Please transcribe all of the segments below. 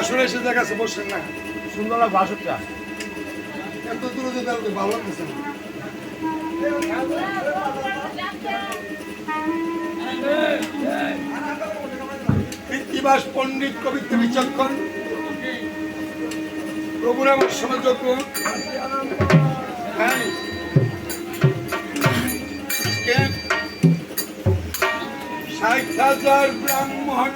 আসলে এসে দেখাচ্ছে বসেন না সুন্দর বাসরটা এত দূরে যেতে ভালো লাগতেছে না কৃত্তিবাস পণ্ডিত কবিত্ব বিচক্ষণ প্রভুর আমার সমাজজ্ঞ ষাট হাজার ব্রাহ্মণ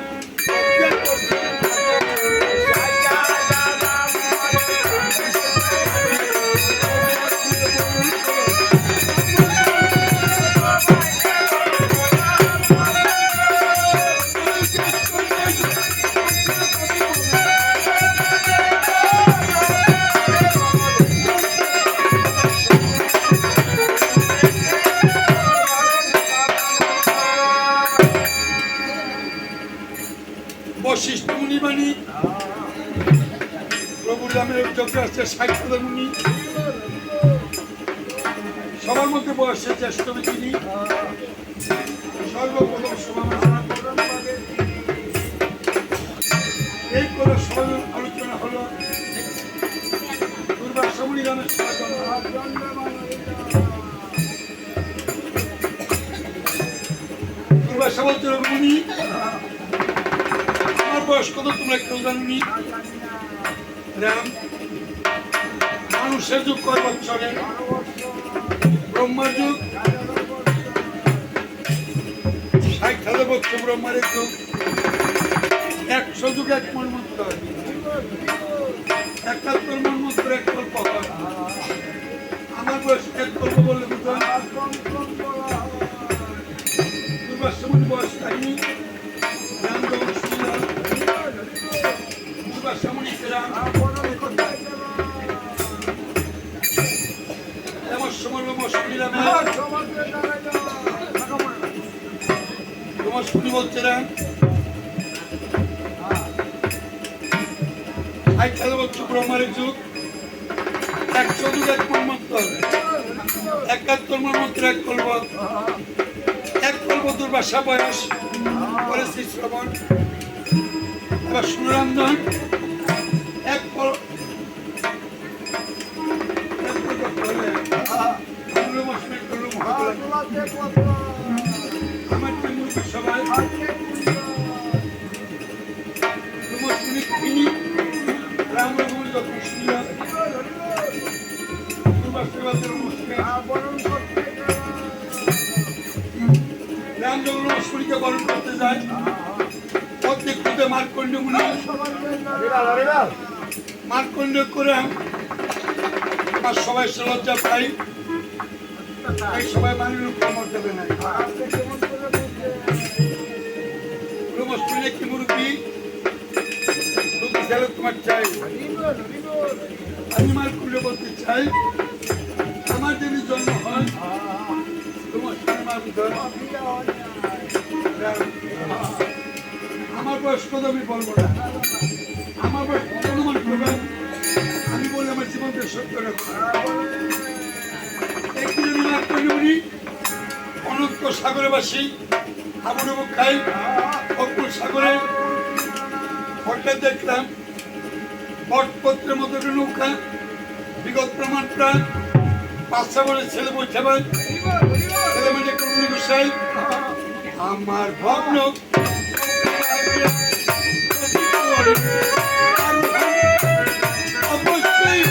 বশিষ্ঠ মুনিবাণী প্রভুর নামের যজ্ঞ আসছে ৬০,০০০ মুনি সবার মধ্যে বয়সে জ্যেষ্ঠ তিনি সর্বপ্রথম সমালোচনা এই করে সরল আলোচনা হলো দুর্বাসা মুনি নামের দুর্বাসা বলতে মুনি বয়স কত তোমরা কেউ জানি রাম মানুষের যুগ কয় বছরে ব্রহ্মার যুগ ৬০,০০০ বছর ব্রহ্মার যুগ ১০০ যুগ এক মন্ত্র ৭১ মন্ত্র এক কল্প আমার বয়স এক কল্প বললে বুঝলাম দুর্বাসা মুনি বয়স কাহিনী তোমার শুনি বলছে না ৬০,০০০ বছর ব্রহ্মার যুগ ১০০ যুগ এক মন্ত্র ৭১ মন্ত্র এক কল্প দুর্বাসা বয়স করেছি শ্রবণ এবার সুরঞ্জন এক আমার সবাই রামরমণি যখন শুনলাম রাম যখন অশ্বরীকে বরণ করতে যায় প্রত্যেক খুঁজে মার্কণ্ড মুনি মার্কণ্ড করে আর সবাই লজ্জা পাই এই সবাই মানির উপর মর্যাদা নাই ব্রহ্মস্পুরী একটি মুরব্বী ছেলে তোমার চাই আমি মার খুলে বলতে চাই আমার যদি জন্ম হয় তোমার সঙ্গে মার আমার বয়স কত আমি বলবো না আমার বয়স কত অনুমান করবেন আমি বলি আমার জীবনকে সত্য রাখবো একদিন আমি মার করলে উনি অনন্ত সাগরে বাসি হাবুডুবু খাই অকুল সাগরে হঠাৎ দেখলাম বটপত্রের মতো একটা নৌকা বিগত প্রমাণ প্রায় 5 বলে ছেলে বসে ছেলে মানে করুণী গোসাই আমার ভগ্ন অবশ্যই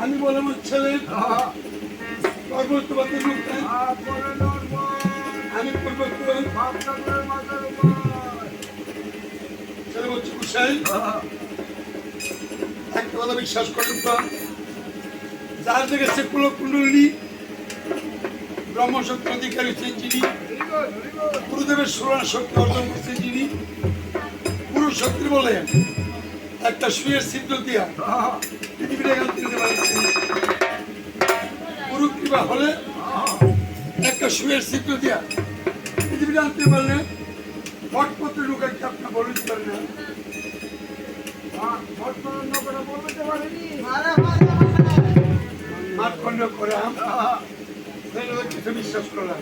আমি বলে আমার ছেলে পর্বতবাদের নৌকা আমি পর্বত ছেলে বলছে গোসাই একটা কথা বিশ্বাস করেন তো যার দেখেছে কুলকুণ্ডলী ব্রহ্মশক্তি অধিকারী হচ্ছেন যিনি গুরুদেবের স্মরণ শক্তি অর্জন করছেন যিনি পুরুষ শক্তি বলে একটা সুয়ের ছিদ্র দিয়া পৃথিবীটা দিতে পারছেন গুরু কৃপা হলে একটা সুয়ের ছিদ্র দিয়া পৃথিবীটা আনতে পারলে ভটপত্র লোকাকে আপনার বলে দিতে পারেন না মাঠ খণ্ড করাম কিছু বিশ্বাস করলাম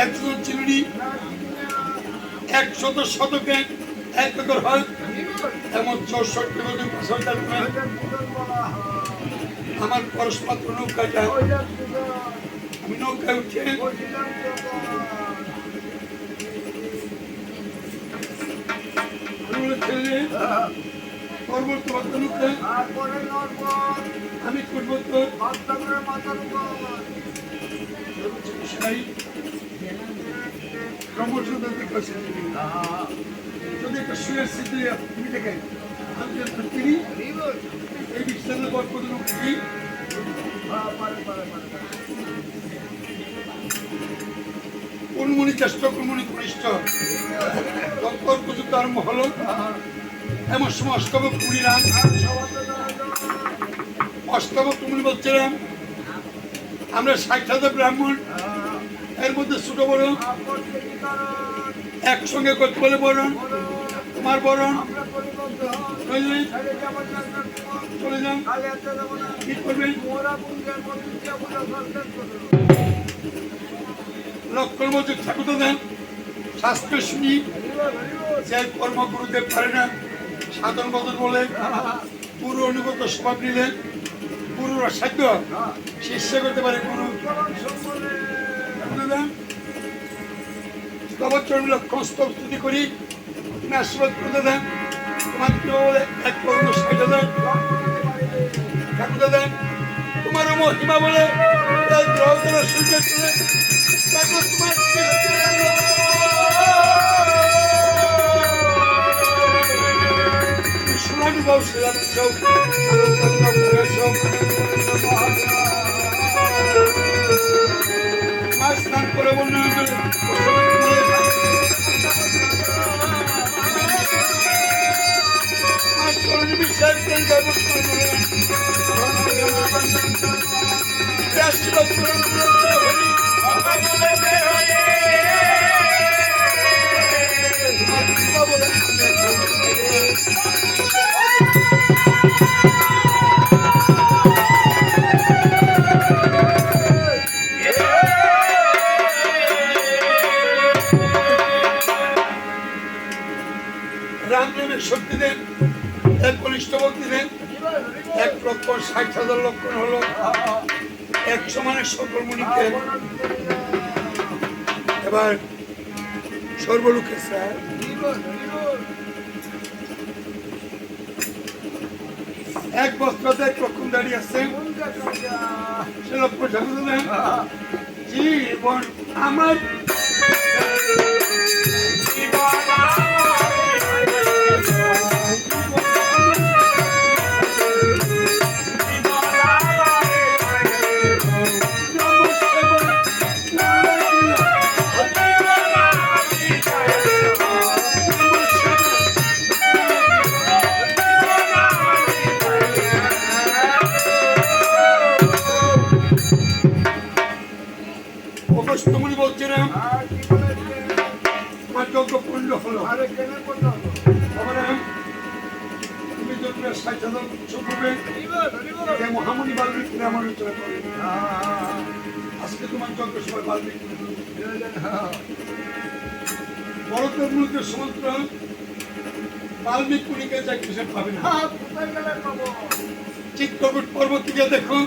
একজন চিরুনি 100 শতকে 1 একর হয় এমন 64 আমার পরশপাত্র নৌকাটা আমি নৌকায় উঠে পর্বত নৌকা আমি পর্বত যদি একটা সুয়ের স্মৃতি তুমি দেখে আমি এই বিশ্বাসের পর্বত নৌকি কোনমনি চেষ্টা কোনমনি কনিষ্ঠ তৎপর পর্যন্ত আরম্ভ হলো এমন সময় অষ্টবক কুড়িলাম অষ্টবক তুমি বলছিলাম আমরা 60,000 ব্রাহ্মণ এর মধ্যে ছোট বড় একসঙ্গে করতে বলে বরণ তোমার বরণ চলে যান কি করবেন লক্ষণ বলছে ঠাকুর দেন শাস্ত্র শুনি যে কর্ম গুরুদেব পারে না সাধন বদল বলে গুরু অনুগত স্বভাব নিলেন গুরুর অসাধ্য শিষ্য করতে পারে গুরু স্তবচরণ লক্ষণ স্তব স্তুতি করি তুমি আশীর্বাদ করতে দেন তোমার কেউ বলে 1,60,000 ঠাকুর দেন তোমার মহিমা বলে গ্রহ দ্বারা সূর্য চলে তোমার সুরানুভব শিলাম স্নান করে বর্ণনা করে বিশ্বাস রাম নামের শক্তি দেন, এক কনিষ্ঠ ভক্তি দেন, 1,60,000 লক্ষণ হলো, 100 মানের সকল মুনিকে এবার সর্বলোকে স্যার এক বস্ত্রতে 1 লক্ষণ দাঁড়িয়ে আছে, সে লক্ষণ ঠাকুর জীবন আমার অবশ্যই বলছিলাম আমার যজ্ঞ পূর্ণ হলো, তুমি যত 60,000 করবে মহামণি বাল্মীকি রাম আলোচনা করবে, আজকে তোমার যজ্ঞ সবাই বাল্মীকি বড়দের মধ্যে সমস্ত বাল্মীকি পুরীকে যা কিছু পাবে না। চিত্রকূট পর্বত থেকে দেখো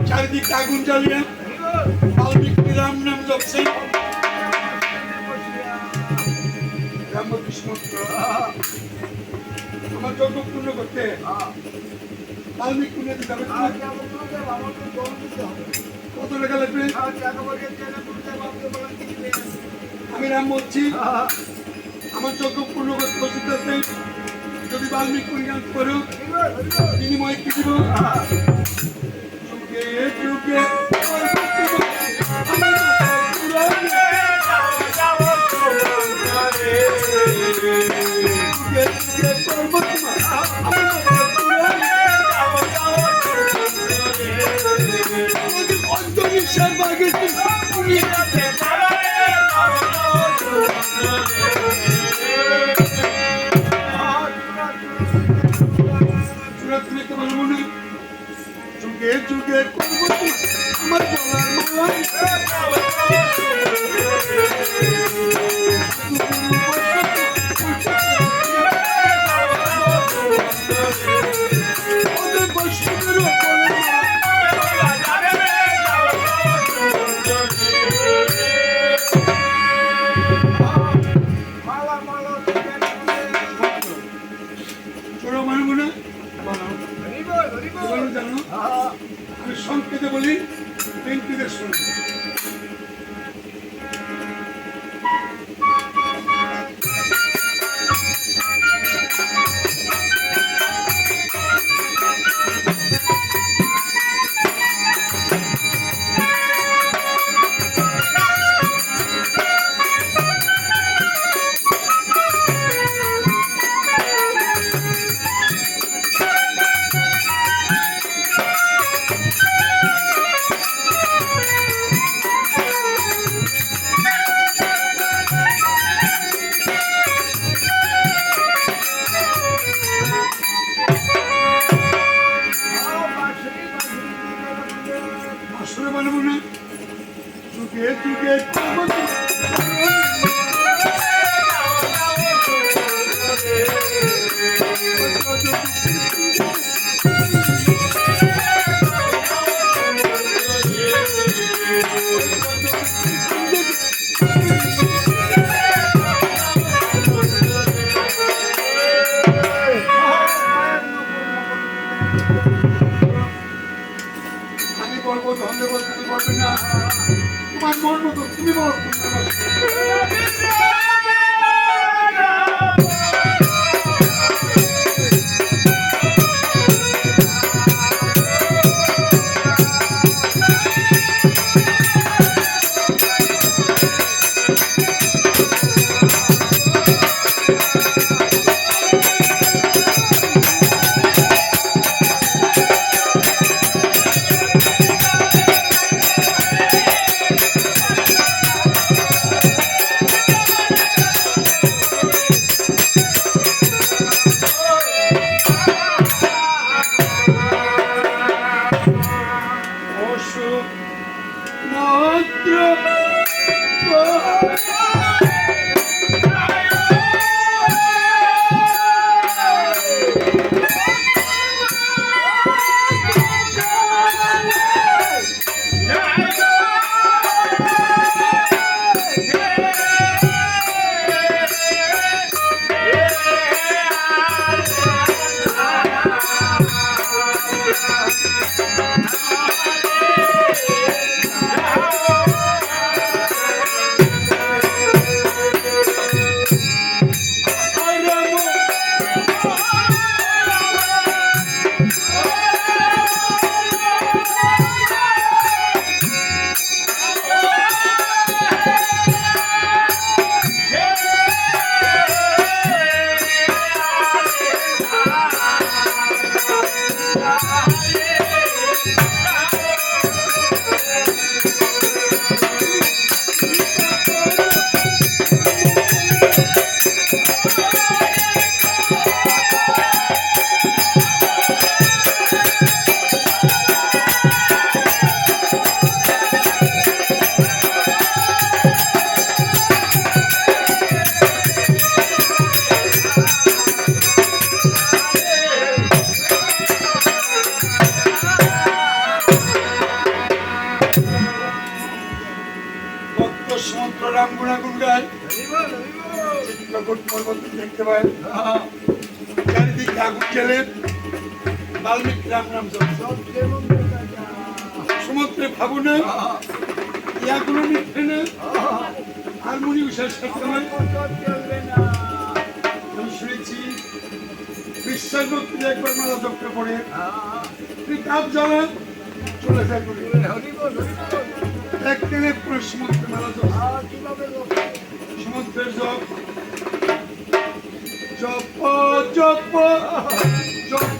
চারিদিকে আগুন জ্বালিয়ে বাল্মীকি রাম নাম জপছে, রামকৃষ্ণ আমার যজ্ঞ পূর্ণ করতে বাল্মীকি পুণ্য দিতে হবে, কত টাকা লাগবে? আমি রাম বলছি আমার যজ্ঞ পূর্ণ করতে বসিতে যদি বাল্মীকি পুণ্য করো বিনিময় কি দিব? যুগে যুগে যুগে আমার জানো আমি সংকেতে বলি পেন্টিদের শুনে যুগে যুগে আমি বলবো ধন্যবাদ, তুমি বলবে না তোমার মন মতো তুমি বলো। জগৎ পর্বত দেখতে পায়, চারিদিকে আগুন জ্বলে বাল্মীকি রাম নাম জপছে। সমুদ্রে ভাবনা ইয়াগুলো নিচ্ছে না, হারমোনি বিশেষ আমি শুনেছি বিশ্বাসভক্তি একবার মালা জপ করে কাপ জ্বলে চলে যায়, এক দিনে পুরো সমুদ্রে মালা জপ, সমুদ্রের জপ জপ জপ জপ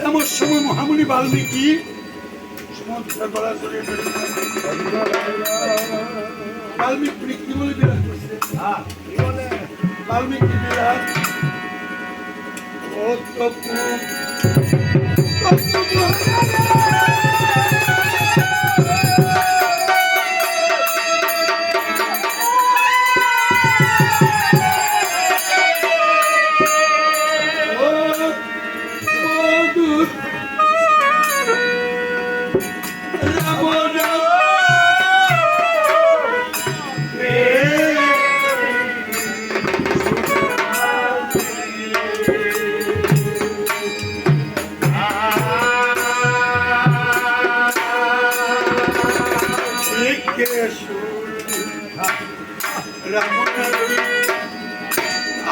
এমন সময় মহামুনি বাল্মীকি সমুদ্র গলা জড়িয়ে বাল্মীকি কি বলে বিরাট করছে, বাল্মীকি বিরাট ও তপু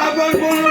আবার বলো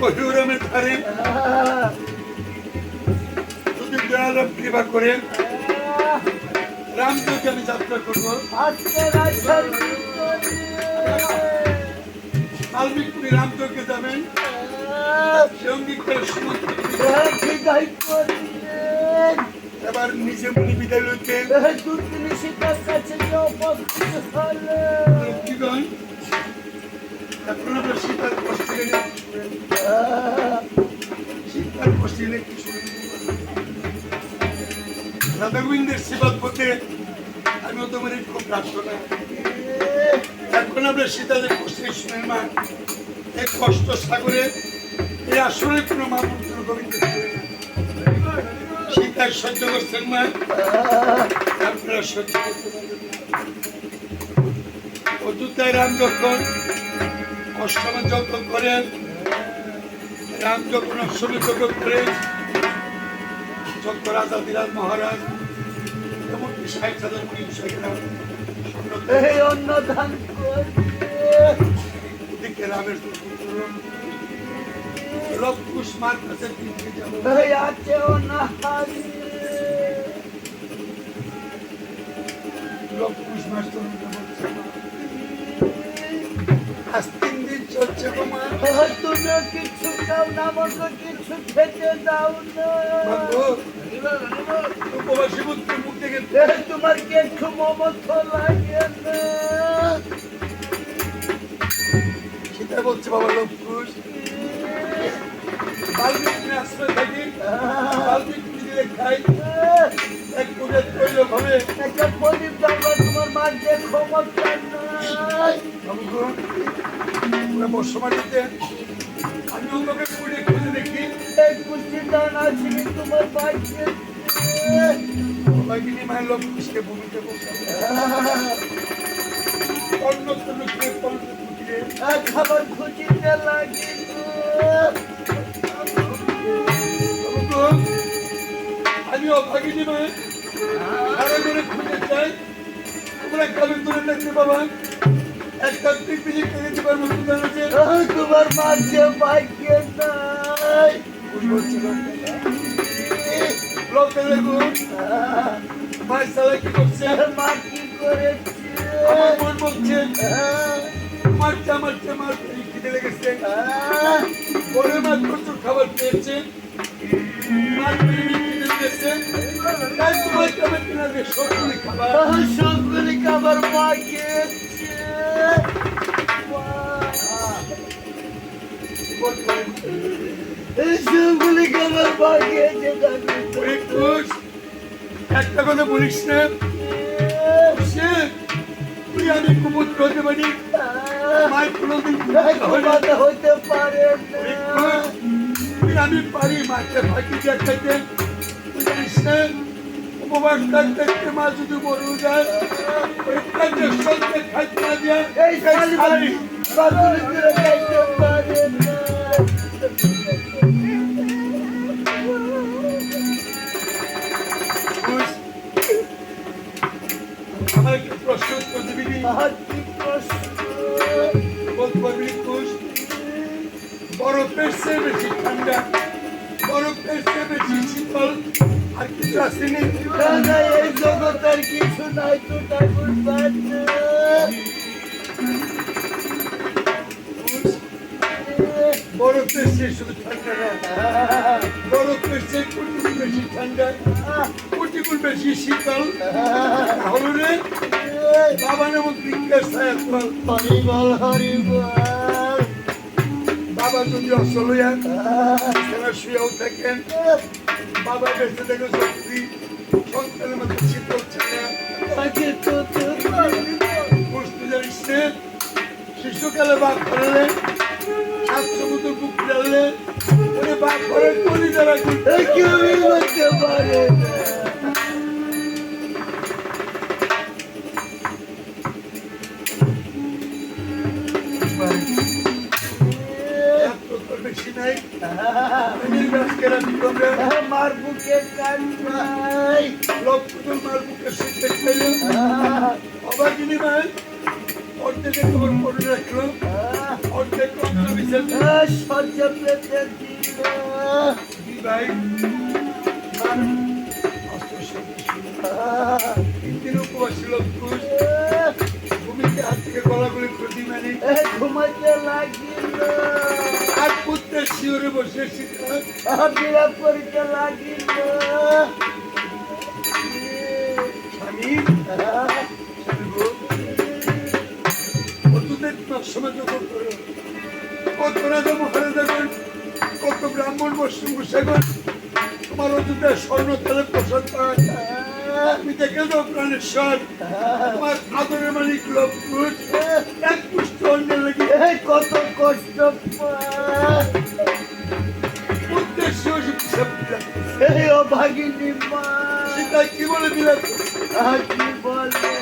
কহিরামের ধারে যদি দয়ালম কৃপা করে রামদেবকে আমি যাত্রা করবো। বাল্মীকি রামদেবকে যাবেন সঙ্গী করে সমুদ্র এবার নিজে মনে বিদায় লইতে এখন আমরা শীতার কষ্ট শীতার কষ্ট রাধা গোবিন্দের সেবা করতে আমিও তোমার খুব প্রার্থনা। এখন আমরা সীতাদের কষ্টে শুনে মা এই কষ্ট সাগরে এই আসলে কোনো মামুন কোনো গোবিন্দ করে না। সীতার সহ্য করছেন না, আপনারা সহ্য করতে পারবেন না। অযোধ্যায় রাম যখন অষ্টমে যজ্ঞ করেন, রাম যখন অষ্টমে যজ্ঞ করে যজ্ঞ রাজা বিরাজ মহারাজ এমনকি ৬০,০০০ মহিষাকেরা অন্নদান ওদিকে রামের পুত্র লবকুশ মার কাছে দিকে যাব আছে লবকুশ মার তরুণকে বলছে আজ ৩ দিন চলছে গো মা, তুমি কিছু দাও না, আমাকে কিছু খেতে দাও না। বাবু, উপবাসী পুত্রের মুখ থেকে তোমার কি একটু মমত্ব লাগে না? সীতা বলছে বাবা লবকুশ বাল্মীকি আশ্রয় থাকি, বাল্মীকি দিলে খাই, এক কুড়ে তৈল ভাবে একটা প্রদীপ জ্বালবা, তোমার মার যে ক্ষমতা নাই। বাবু গো, ওরা বর্ষমানিতে আমি ওকে পুড়ে খুঁজে দেখি এই কুষ্টি দান আছে তোমার বাড়িতে। বাবাগিনী মায়ের লবকুশকে ভূমিতে বসে অন্য কোনো খেয়ে পলটে ফুটিয়ে খাবার খুঁজিতে লাগিল। আমি অভাগিনী মায়ের সারা করে খুঁজে চাই, তোমরা কাবের করে দেখতে বাবা একটা পিকনিক থেকে দেবার মতো জানাচ্ছে তোমার মার যে ভাগ্য নাই। লোকে দেখুন মায়ের সালা কি করছে, মা কি করেছে? আমার মন বলছে মারছে মারছে মার খিদে লেগেছে, পরে মাছ প্রচুর খাবার পেয়েছে, মাছ খিদে লেগেছে, তাই তোমার কাবে কিনারে সবগুলি খাবার সবগুলি খাবার মা খেয়েছে। সবগুলি খাবার মা খেয়েছে। একটা কথা বলিস না, তুই আমি কুপুত্র হতে পারি, মায়ের কোনোদিন হইতে পারে তুই আমি পারি মাকে ফাঁকি দিয়ে খাইতে, তুই জানিস না উপবাস থাকতে থাকতে মা যদি মরেও যায় ওই কাজে সঙ্গে খাইতে না দিয়ে এই শালি বাড়ি করে খাইতে পারে না। আমার একটা প্রশ্ন উত্তর দিবি নি? আর কি প্রশ্ন? বলতে পারবি খুশ বরফের চেয়ে বেশি ঠান্ডা, বরফের চেয়ে বেশি শীতল আর কিছু আসেনি? না, না, এই জগতের কিছু নাই তো ঠাকুর বাচ্চা। বরফের চেয়ে শুধু ঠান্ডা না, বরফের চেয়ে কোটি গুণ বেশি ঠান্ডা, কোটি গুণ বেশি শীতল। তাহলে রে বাবা নামক বৃক্ষের ছায়া তল, হরিবল হরিবল। বাবা যদি অসল হইয়া সেনা শুয়েও থাকেন, বাবা বেঁচে দেখো শক্তি সন্তানের মধ্যে শীতল ছায়া। তাকে তো বুঝতে জানিস নে, শিশুকালে বাপ করলে 700 মতো বুক ডাললে ওরে বাপ করে কলি যারা কেউ বলতে পারে না। বেশি নাই মার বুকে কান নাই। লক্ষ্য মার বুকে সুখে খেলে অবাগিনী মাই অর্ধেকে খবর করে রাখলো, অর্ধেক সহ্য পেতে দিল ভাই তিন উপবাসী লক্ষ্য ভূমিকে হাত থেকে গলাগুলি প্রতি মানে ঘুমাইতে লাগিল। আর পুত্রের শিওরে বসে শীতল বিরাট করিতে লাগিল। স্বামী অতুদের সময় যখন করো কত রাজা মহারাজাগণ কত ব্রাহ্মণ বৈষ্ণব গোসাইগণ তোমার অযোধ্যার স্বর্ণ তালে প্রসাদ পায়, তুমি দেখে দাও প্রাণেশ্বর তোমার আদরের মালিক লক্ষ্য এক পুষ্ট চন্ডে লাগে কত কষ্ট পায়। উদ্দেশ্য সব এই অভাগিনী মা সেটা কি বলে দিলাম কি বলে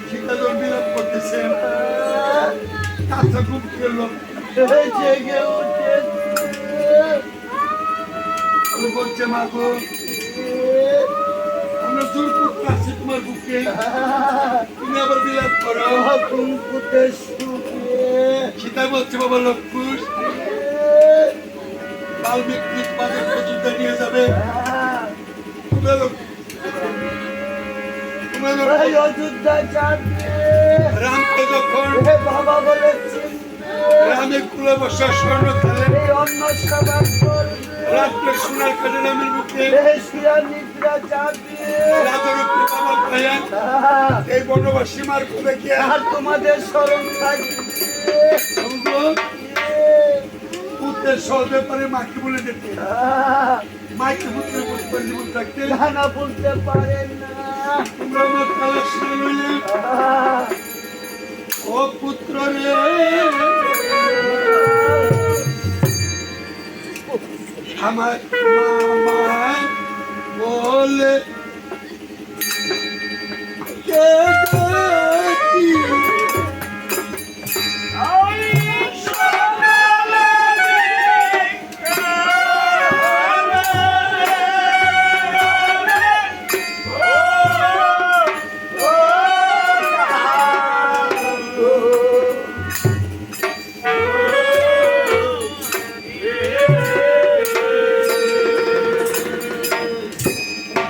সীতাদর বিলাপ করতেছেন কাঁচা খুব খেলো জেগে উঠেছে বলছে মা গো আমরা জোর করতে আসছি তোমার বুকে তুমি আবার বিলাপ করো কুঙ্কুতে শুকে সীতা বলছে বাবা লক্ষুষ কাল বিক্রি তোমাদের প্রচুরটা নিয়ে যাবে তোমরা অযোধ্যা যাবে রামকে যখন বাবা বলেছেন রামের কুলে বসা স্বর্ণ খেলে এই অন্ন সবার করবে রাত্রে সোনার কাজে রামের বুকে শিয়া নিদ্রা যাবে রাজার উপরে বাবা ভাইয়া এই বনবাসী মার কোলে গিয়ে আর তোমাদের স্মরণ থাকবে পুত্রের সহ ব্যাপারে মাকে বলে দিতে মাকে পুত্রের বলে জীবন থাকতে না বলতে পারেন না তোমরা আমার কালাস লইলে ও পুত্র রে আমার মামা বলে কে ডাকি?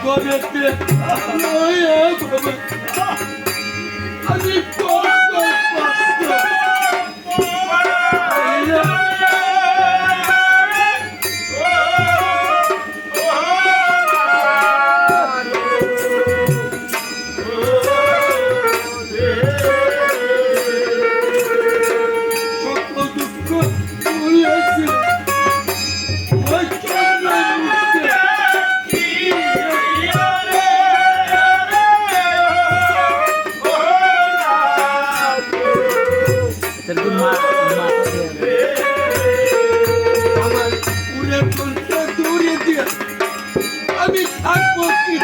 গবেতে লয়ে গবে আমি কত কষ্ট সকল দুঃখ তুলেছি ওই চন্দ্রের মুখে আমার উড়ে পড়তে দূরে দিয়ে আমি থাকবো কি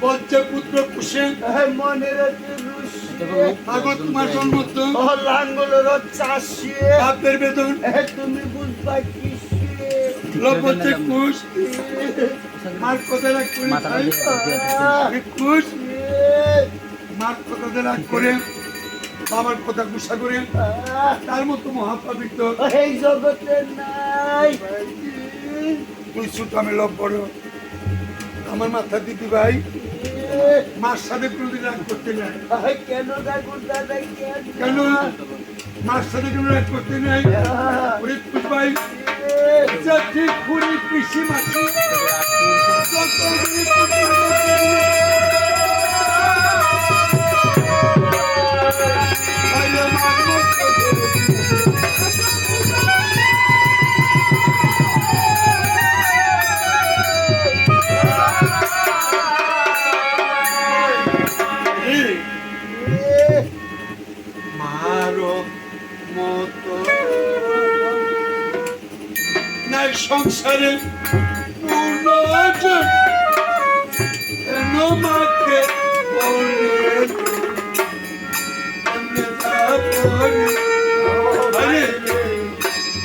বলছে পুত্র কুসেন মনে রাখে আগত তোমার জন্ম তো লাঙ্গলের চাষিয়ে বাপের বেতন তুমি বুঝবা কিসে লবতে কুশ মার কথা রাগ করে কুশ মার কথা রাগ করে বাবার কথা গুসা করে তার মতো মহাপাবিত এই জগতে নাই তুই ছোট আমি লব বড় আমার মাথা দিদি ভাই মার সাথে কোনোদিন রাগ করতে নাই কেন রাগুন দাদা কেন মার সাথে কেন রাগ করতে নাই ওরে তুই ভাই যা ঠিক পুরি পিসি মাসি যত গরিব পুত্রের মধ্যে ভাইরে মার মতো মারো মতো নাই সংসারে পূর্ণজন কেন মাকে বলেন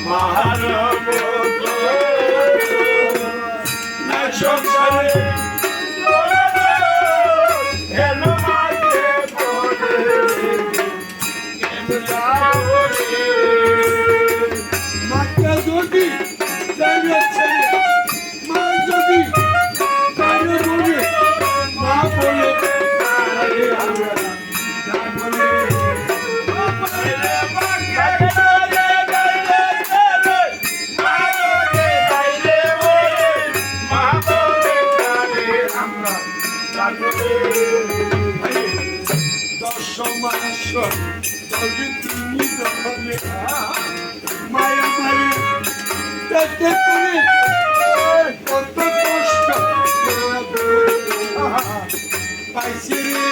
মারো মতো নাই সংসারে মাকে যদি মা যদি বলে মা বলে মায়া মারে পেটে করে কত কষ্ট পাইছি রে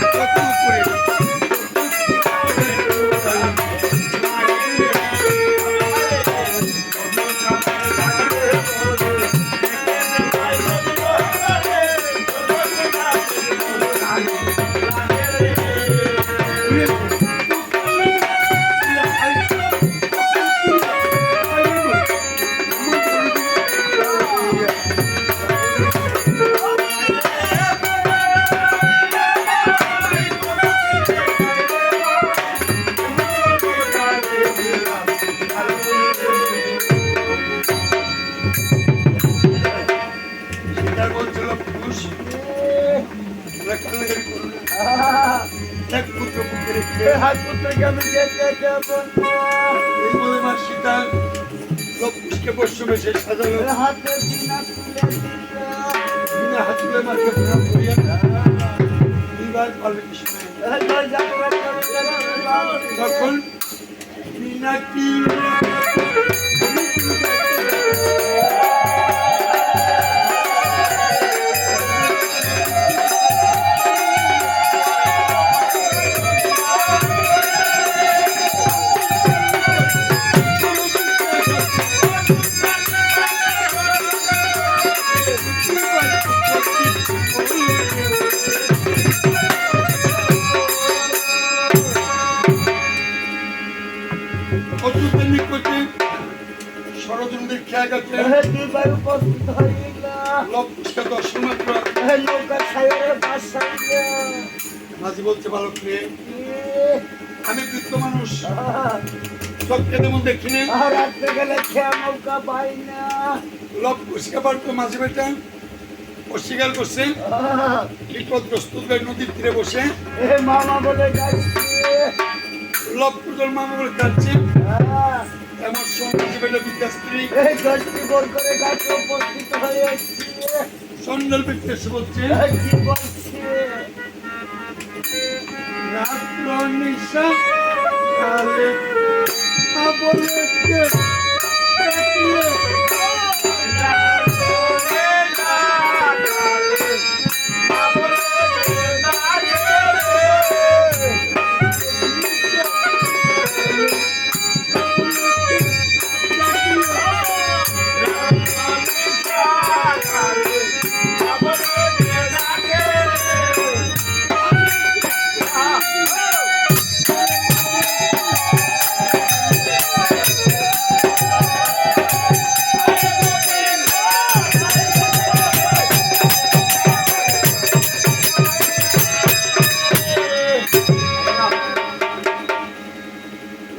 কত উপরে সেটা বলছিল পুরুষ তোমরা কান্নাকাটি করো না এক পুত্র পুত্রে রেখে হাত পুত্রকে আমি যেতে দেব না। এই বলে মা সীতা লক্ষ্মীকে বস্য বেশে সাজালো হাতে বিনা তুলে দিল। বিনা হাত তুলে মাকে প্রণাম করিয়া দুইবার পারবে কৃষ্ণ তখন বিনা কি অদ্ভুতের নিকটে ষড়যন্ত্রের খেয়া গেছে দুইবার উপস্থিত হইল। লক্ষ্মীকে দর্শন মাত্র নৌকা সাগরে বাসাইল। মাঝি বলছে বালক রে আমি বৃদ্ধ মানুষ চোখকে তেমন দেখিনি রাত্রে গেলে খেয়া নৌকা পাই না। লক্ষ্মীকে পারতো মাঝি বেটা অস্বীকার করছে বিপদগ্রস্ত হয়ে নদীর তীরে বসে এ মামা বলে যাচ্ছে। লক্ষ্মীর মামা বলে কাটছে এমন সময় মাঝি বেটা বিদ্যা স্ত্রী এই দশটি বোর করে গাছে উপস্থিত হয়েছে। সন্ন্যাল ব্যক্তি এসে বলছে কি বলছে? রাত্র নিশা কালে আবলেকে ডাকিয়ে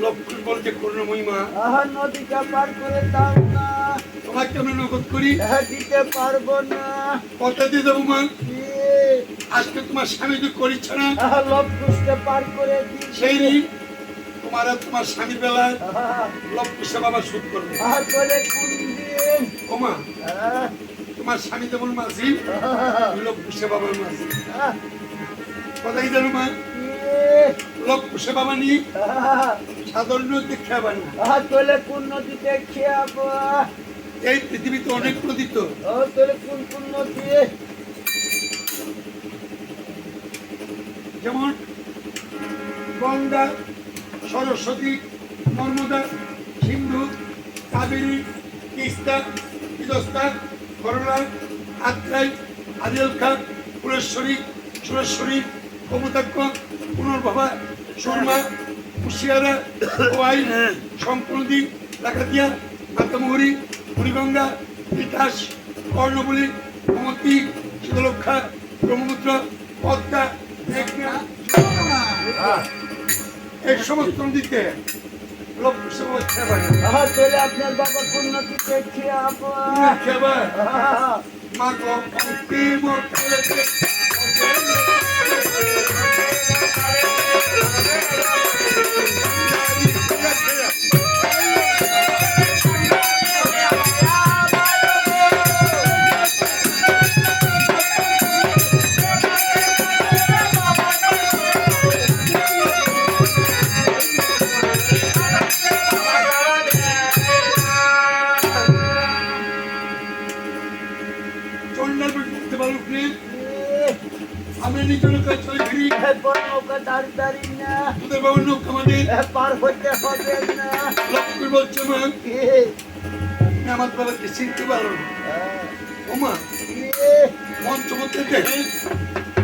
লক্ষ্মী বলছে করুণাময়ী মা নদীটা পার করে দাও না। তোমাকে আমরা নগদ করি দিতে পারবো না। কথা দিয়ে দেবো মা আজকে তোমার স্বামী যদি করিচ্ছ না লবকুশকে পার করে দিই। সেই দিন তোমার আর তোমার স্বামীর বেলায় লক্ষ্মী বাবা সুদ করবে চলে কোন দিন? ও মা তোমার স্বামী যেমন মাঝি লক্ষ্মী বাবার মাঝি কথাই জানো মা লক্ষ্মী বাবা নিয়ে সাধারণ দীক্ষা বানা চলে কোন নদীতে খেয়াবো? এই পৃথিবীতে অনেক নদী তো চলে কোন কোন নদী? যেমন গঙ্গা সরস্বতী নর্মদা সিন্ধু কাবেরী তিস্তা তিস্তা করলা আত্রাই আদিলখা ফুলেশ্বরী সুরেশ্বরী কবুতাক্ষ পুনর্ভবা সুরমা কুশিয়ারা ওয়াই শঙ্করনদী লাখাতিয়া মাতামুহুরী বুড়িগঙ্গা তিতাস কর্ণবলী গোমতী শীতলক্ষা ব্রহ্মপুত্র পদ্মা মেঘনা এই সমস্ত নদীতে চলে আপনার বাবা কোন নদীতে খেয়াবো? মা অন্তিম আমি নিজের কাছে চলে ফিরি বড় নৌকা দাঁড়ি না তোদের বাবার নৌকা আমাদের পার হইতে হবে না লক্ষ্মী বলছে মা কি আমার বাবাকে চিনতে পারো না ওমা পঞ্চমতে দেখে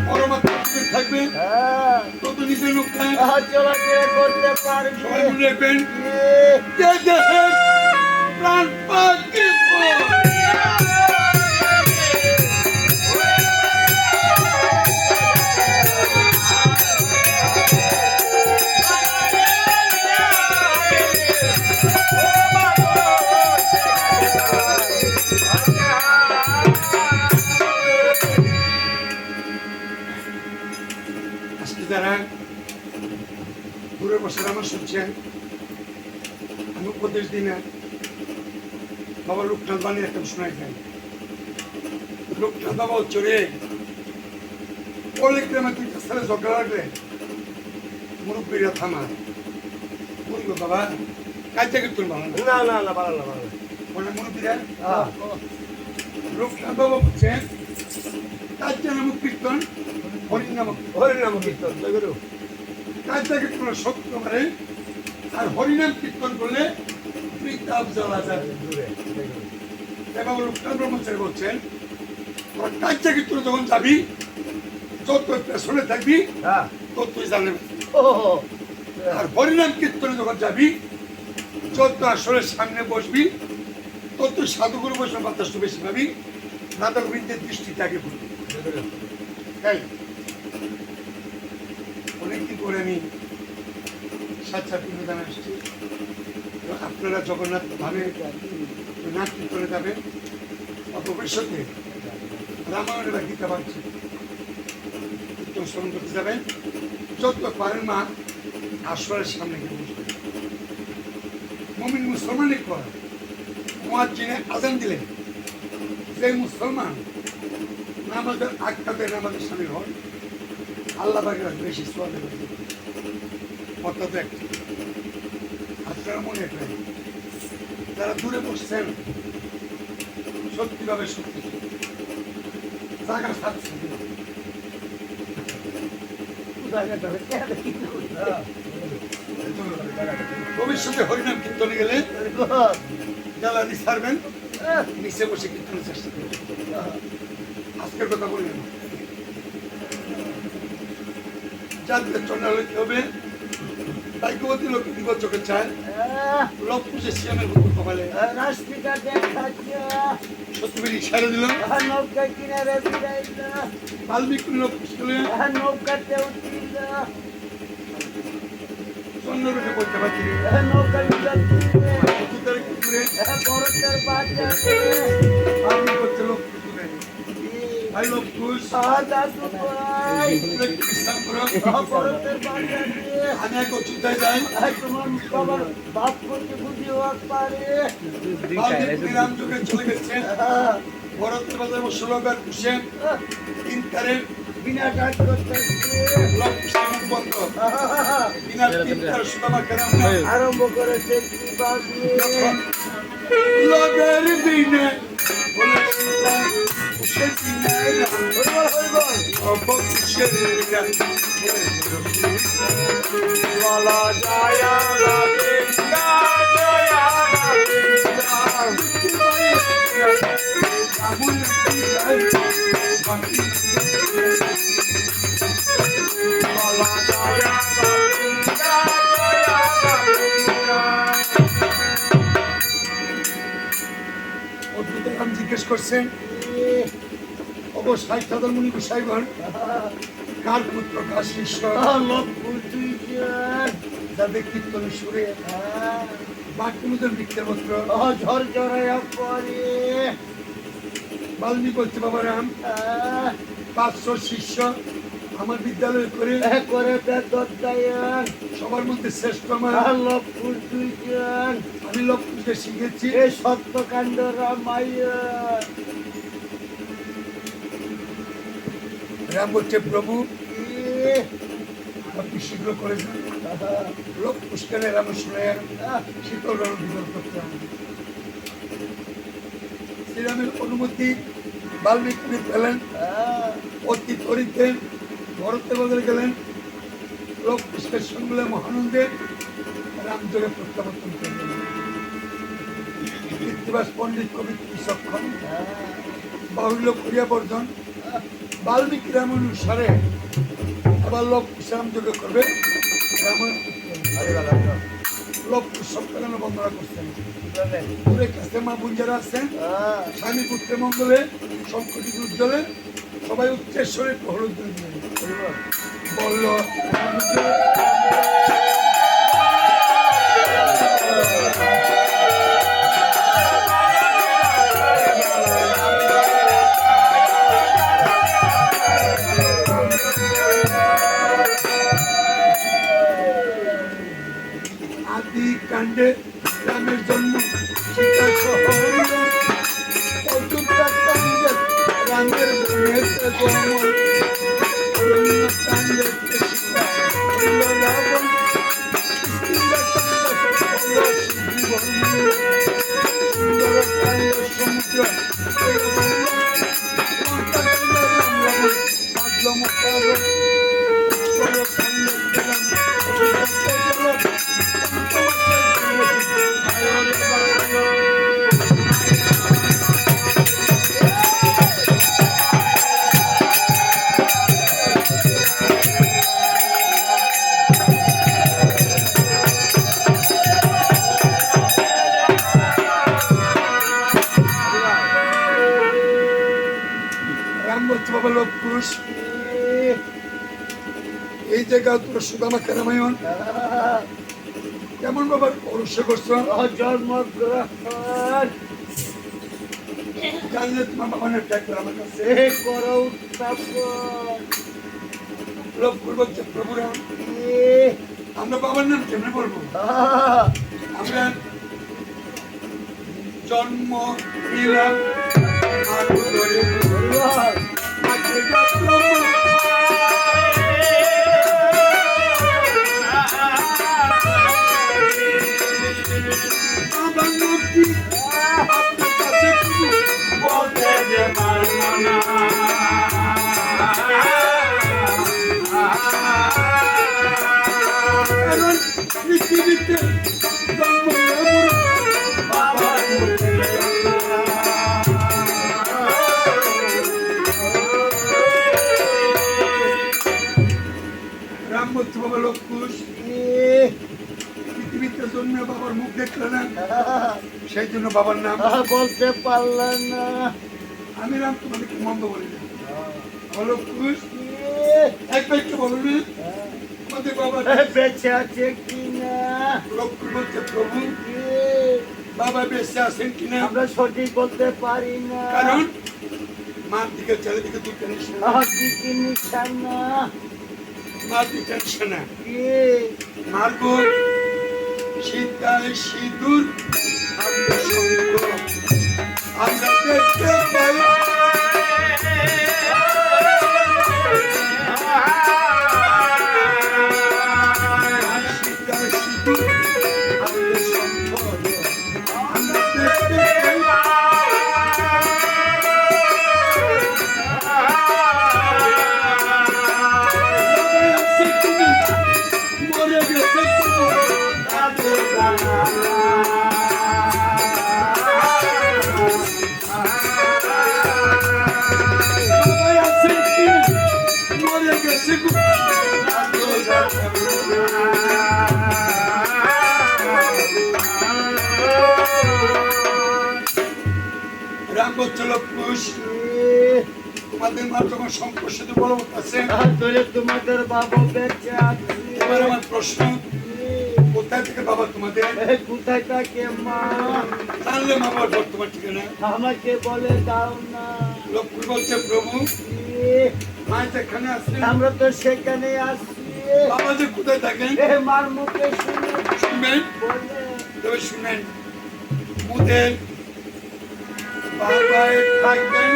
পরমাত্মা থাকবে তত নিজে নৌকায় চলাফেরা করতে পারবে সবাই মনে রাখবেন যে দেখেন প্রাণ পাখি আজকে যারা দূরে বসে আমার শুনছেন আমি উপদেশ দিই না বাবা লোকনাথ বাণী একটা শোনাই যায় লোকনাথ বাবা হচ্ছে রে অনেক গ্রামে দুইটা ছেলে ঝগড়া লাগলে মুরব্বীরা থামা বলবো বাবা কাজটা কীর্তন ভালো না ভালো না মানে মুরব্বীরা লোকনাথ বাবা হচ্ছে কাজটা নামক কীর্তন হরিনাম কীর্তন কাজটা কীর্তন সত্য মানে আর হরিনাম কীর্তন করলে পিতাব জ্বলা যাবে দূরে এবং লোকনাথ ব্রহ্মচারী বলছেন তোর কাজটা কীর্তন যখন যাবি যত পেছনে থাকবি ততই জানবে আর হরিনাম কীর্তনে যখন যাবি যত আসলে সামনে বসবি তত সাধুগুরু বৈষ্ণব বাতাসটা বেশি পাবি রাধা গোবিন্দের দৃষ্টিতে আগে পড়বি তাই অনেকদিন করে আমি সাচ্চা পিণ্ডদান আসছি আপনারা জগন্নাথ ভাবে নাচ কীর্তনে যাবেন বা ভবিষ্যতে রামায়ণের বা গীতা পাচ্ছি কীর্তন স্মরণ করতে যাবেন যত পারেন মা আসরের সামনে গিয়ে বসবেন মুমিন মুসলমানের করা মুয়াজ্জিনে আজান দিলেন যে মুসলমান নামাজের আটকাতে নামাজের সামিল হন আল্লাহ পাকের বেশি সোয়াব অর্থাৎ একটা আপনারা মনে রাখবেন যারা দূরে বসছেন সত্যিভাবে সত্যি জায়গা থাকছে ভবিষ্যতে হরিনাম কীর্তনে গেলে জ্বালানি ছাড়বেন নিচে বসে কীর্তনের চেষ্টা করবেন আজকের কথা বললেন যাদের চন্ডাল হইতে হবে ভাগ্যবতী লোক বিপদ চোখে চায় লোক পুষে শিয়ামের বুকুর কপালে রাস্তিকা দেখাচ্ছে সত্যি বেরি ছেড়ে দিল নৌকা কিনারে ফিরাইল বাল্মীকি লোক পুষলে নৌকাতে উঠিল চন্দ্রকে বলতে পারছি নৌকা তুতারে কি করে বরফের বাজারে আমি করছে লোক পুষলে ভাই লোক পুষ দাদু ভাই বিশ্রাম করো বরফের বাজারে আমি এক চুতায় যাই তোমার বাবার বাপ করতে বুঝি হওয়ার পারে বাল্মীকি রাম যুগে চলে গেছে ভরতের বাজার ষোলবার পুষে তিন তারে বিনা কাজ করতেছে লোক পুষে মুখ বন্ধ বিনা তিন তার সুদামা কেন আরম্ভ করেছে কি বাজে লগের দিনে বলে পুষে দিনে পুষে বলা যায় গোবিন্দা জয়া বলা যায় গোবিন্দা জয়া অদ্ভুতরাম জিজ্ঞেস করছেন অবশ্যই সাধন মুনি গোসাইগণ কার পুত্র কার শিষ্য যাদের কীর্তনের সুরে বাক্যমুদের বৃক্ষের পত্র ঝড় ঝড়াইয়া পরে বাল্মীকি বলছে বাবা রাম 500 শিষ্য আমার বিদ্যালয়ে করে করে দত্তায়ন সবার মধ্যে শ্রেষ্ঠ আমার লক্ষপুর দুইজন আমি লক্ষ্মীকে শিখেছি এই সত্যকাণ্ড রামায়ণ রাম বলছে প্রভু আপনি শীঘ্র করে যান লোক পুষ্কারে রাম শুনে শীতল রণ বিতরণ করতে হবে শ্রীরামের অনুমতি বাল্মীকি পেলেন অতি তরিতে ভরতের বদলে গেলেন লোক কুশের সঙ্গে মহানন্দে রামযোগে প্রত্যাবর্তন করলেন। কৃত্তিবাস পণ্ডিত কবি বিচক্ষণ, বাহুল্য করিয়া বর্ধন বাল্মীকি রাম অনুসারে আবার লোক কুশে রামযোগে করবে। রামায়ণ লোক কুশ সম্মেলন বন্দনা করছেন। ওদের কাছে মা বোন যারা আছেন স্বামী পুত্রের মঙ্গলে সংকটিত উজ্জ্বলে সবাই উচ্চেশ্বরে হলুদ বলল আদি কাণ্ডে রামের জন্ম সীতা সহ অযোধ্যা কাণ্ডে রামের বনেতে গমন অরণ্য কাণ্ডে সীতা হইল রাবণ কিষ্কিন্ধা কাণ্ডে হইল জীবন সুন্দর কাণ্ডে সমুদ্র হইল বন্ধন লঙ্কা কাণ্ডে রাম রাবণ বাঁধল মোকাবন উৎকল কাণ্ডে রাম বাবা লোক পুরুষ এই জায়গা তোর সুদামা রামায়ণ কেমন বাবার পরশ করছো জন্মগ্রহণ জানলে তোমার বাবা না ট্যাগ করে আমার কাছে করো উত্থাপন লোক পূর্বক যে প্রভু রাম আমরা বাবার নাম কেমনে বলবো? আমরা জন্ম নিলাম পৃথিবীতে জন্ম বাবা লোক পুরুষ পৃথিবীতে জন্ম বাবার মুখ দেখলে না সেই জন্য বাবার নাম বলতে পারলাম না। আমি রাম তোমাদেরকে মন্দ বলি না। ভালো পুরুষ একবার একটু বলুন আমাদের বাবা বেঁচে আছে কিনা? লোক বলছে প্রভু বাবা বেঁচে আছেন কিনা আমরা সঠিক বলতে পারি না, কারণ মার দিকে ছেলে দিকে দুটো নিশানা কি নিশানা মার দিকে টেনশন মারবো সীতায় সিঁদুর আমরা দেখতে পাই সীতায় সিঁদুর আমরা দেখতে পাই তোমাদের মা যখন সংকট সাথে বড় আছে তোমাদের বাবা বেঁচে আছে। এবার আমার প্রশ্ন কোথায় থেকে বাবা তোমাদের কোথায় থাকে মা? জানলে মা বাবার বর্তমান ঠিকানা আমাকে বলে দাও না। লক্ষ্মী বলছে প্রভু মা যেখানে আছে আমরা তো সেখানে আসছি। বাবা যে কোথায় থাকেন মার মুখে শুনবেন তবে শুনেন মুদের বাবা থাকবেন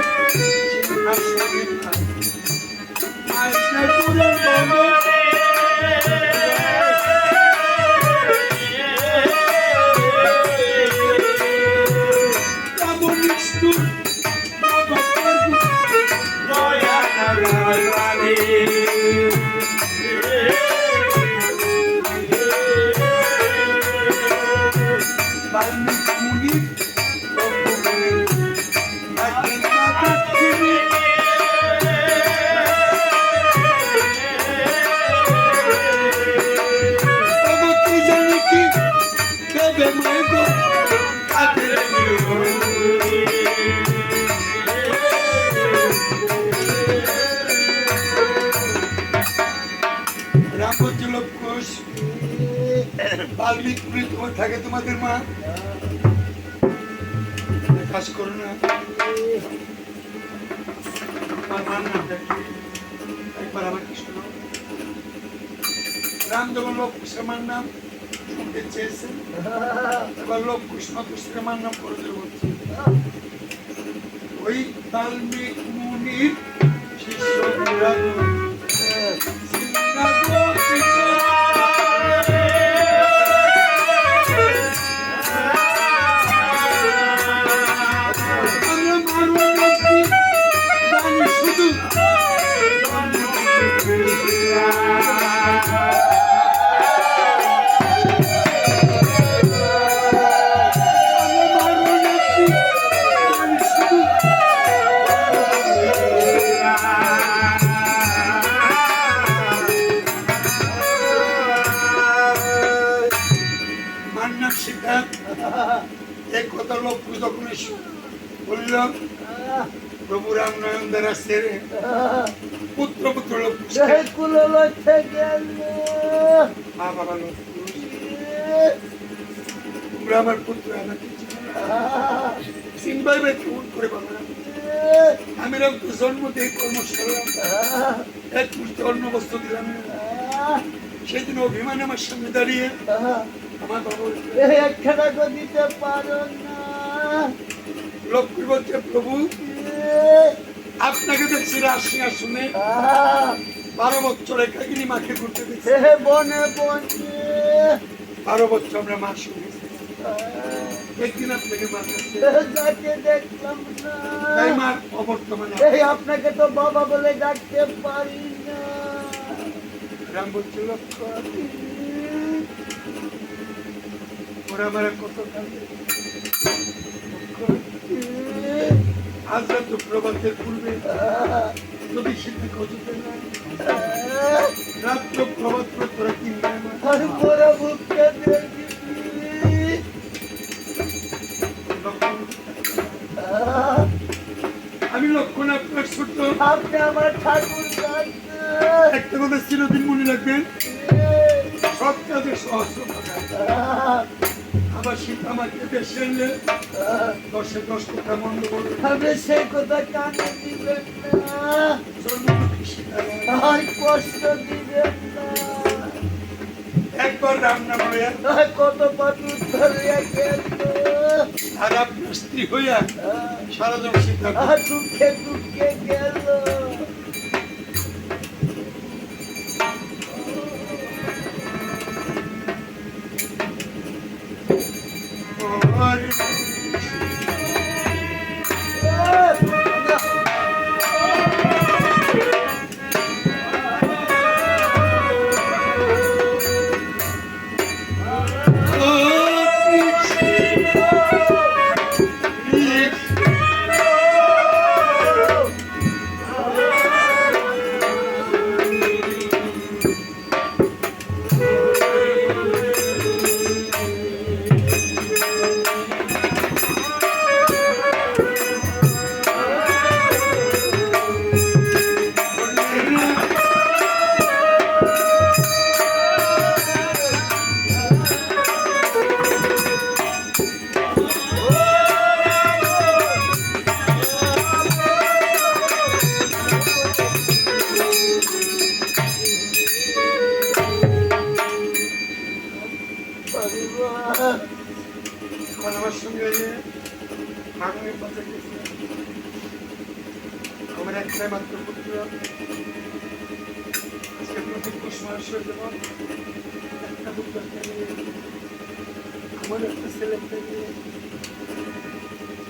লক্ষুষ বাল্মিক পুরী তোমার থাকে তোমাদের মা কাজ করো না তোমার মার নামটা কি একবার আমার কি শোনো রাম যখন লক্ষুষের মার নাম শুনতে চেয়েছেন এবার লক্ষুষ নকুশের মার নাম করে দেবো ওই বাল্মিক মুনির শিষ্য এক কথা লোক যখন বলল প্রভু রাম নয়ন দ্বারা সেরে পুত্র পুত্র লোক মা বাবা লোক তোমরা আমার পুত্র আমাকে চিনবাই ভাই কেমন করে বাবা আমি রাম তো জন্ম দিয়ে কর্ম সারলাম এক মুহূর্তে অন্য বস্তু দিলাম সেদিন অভিমান আমার সামনে দাঁড়িয়ে আমার বাবা একখানা দিতে পারো না লক্ষ্মী বলছে প্রভু আপনাকে দেখছি রাশিয়া শুনে 12 বছর একাকিনী মাকে ঘুরতে দিচ্ছে বনে বনে 12 বছর আমরা মা শুনেছি একদিন আপনাকে মা যাকে দেখলাম না তাই মার অবর্তমানে আপনাকে তো বাবা বলে ডাকতে পারি না রাম বলছে লক্ষ্য ওরা আমার কত আজ রাত প্রভাতের পূর্বে যদি সিদ্ধি খোঁজতে না রাত্র প্রভাত তোরা কিনবে আমি লক্ষণ আপনার ছোট্ট আপনি আমার ঠাকুর একটা কথা চিরদিন মনে রাখবেন সব কাজে সহস্র আবার শীত আমাকে দেশে এলে 10 কথা মন্দ বলবেন আপনি সেই কথা কানে দিবেন না আর কষ্ট দিবেন না একবার রান্না হইয়া কত পাতুর ধরিয়া গেল আর আপনার স্ত্রী হইয়া সারা জন সীতা দুঃখে দুঃখে গেল আমার সঙ্গে মাগনের কথা আমার একটাই মাত্র পুত্র আজকে প্রতি পুষ মাস হয়ে যাব একটা পুত্র আমার একটা ছেলে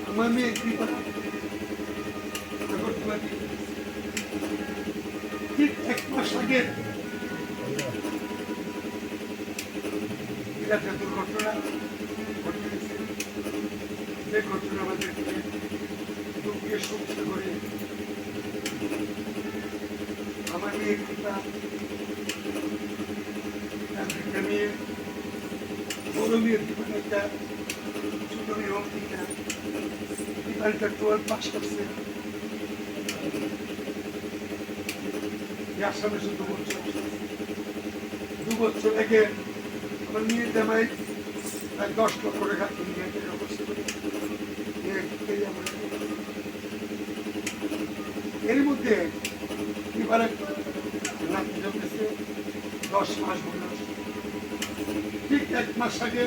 আমার মেয়ে কৃপা ঠিক 1 মাস আগে একটা দুর্ঘটনা ঘটেছে যে ঘটনা আমাদেরকে দুঃখে সুস্থ করে আমার মেয়ের পিতা মেয়ে বড় মেয়ের জীবনটা ছোট মেয়ে অঙ্কিতা পিতাটা 12 পাস করছে আসামে শুধু বলছে 2 বছর আগে আমার মেয়ের জামাই প্রায় 10 লক্ষ টাকা নিয়ে অবস্থা করে এর মধ্যে এবারে নাতি জন্মেছে 10 মাস বয়স। ঠিক 1 মাস আগে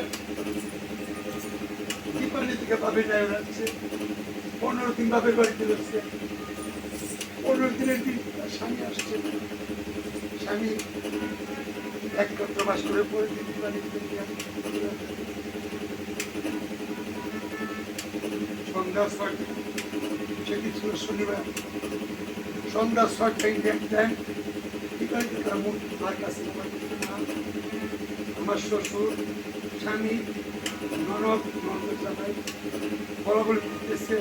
দীপালি থেকে বাপের যায় যাচ্ছে, 15 দিন বাপের বাড়িতে যাচ্ছে। 15 দিনের দিন তার স্বামী আসছে। স্বামী একত্র বাস করে পরে দীপালি সন্ধ্যা 6টা, সেটি ছিল শনিবার। সন্ধ্যা 6টায় দেখলেন দীপালিতে তার মুখ তার কাছে আমার শ্বশুর, স্বামী, ননদ, ননদ জামাই বলা বলে করতেছে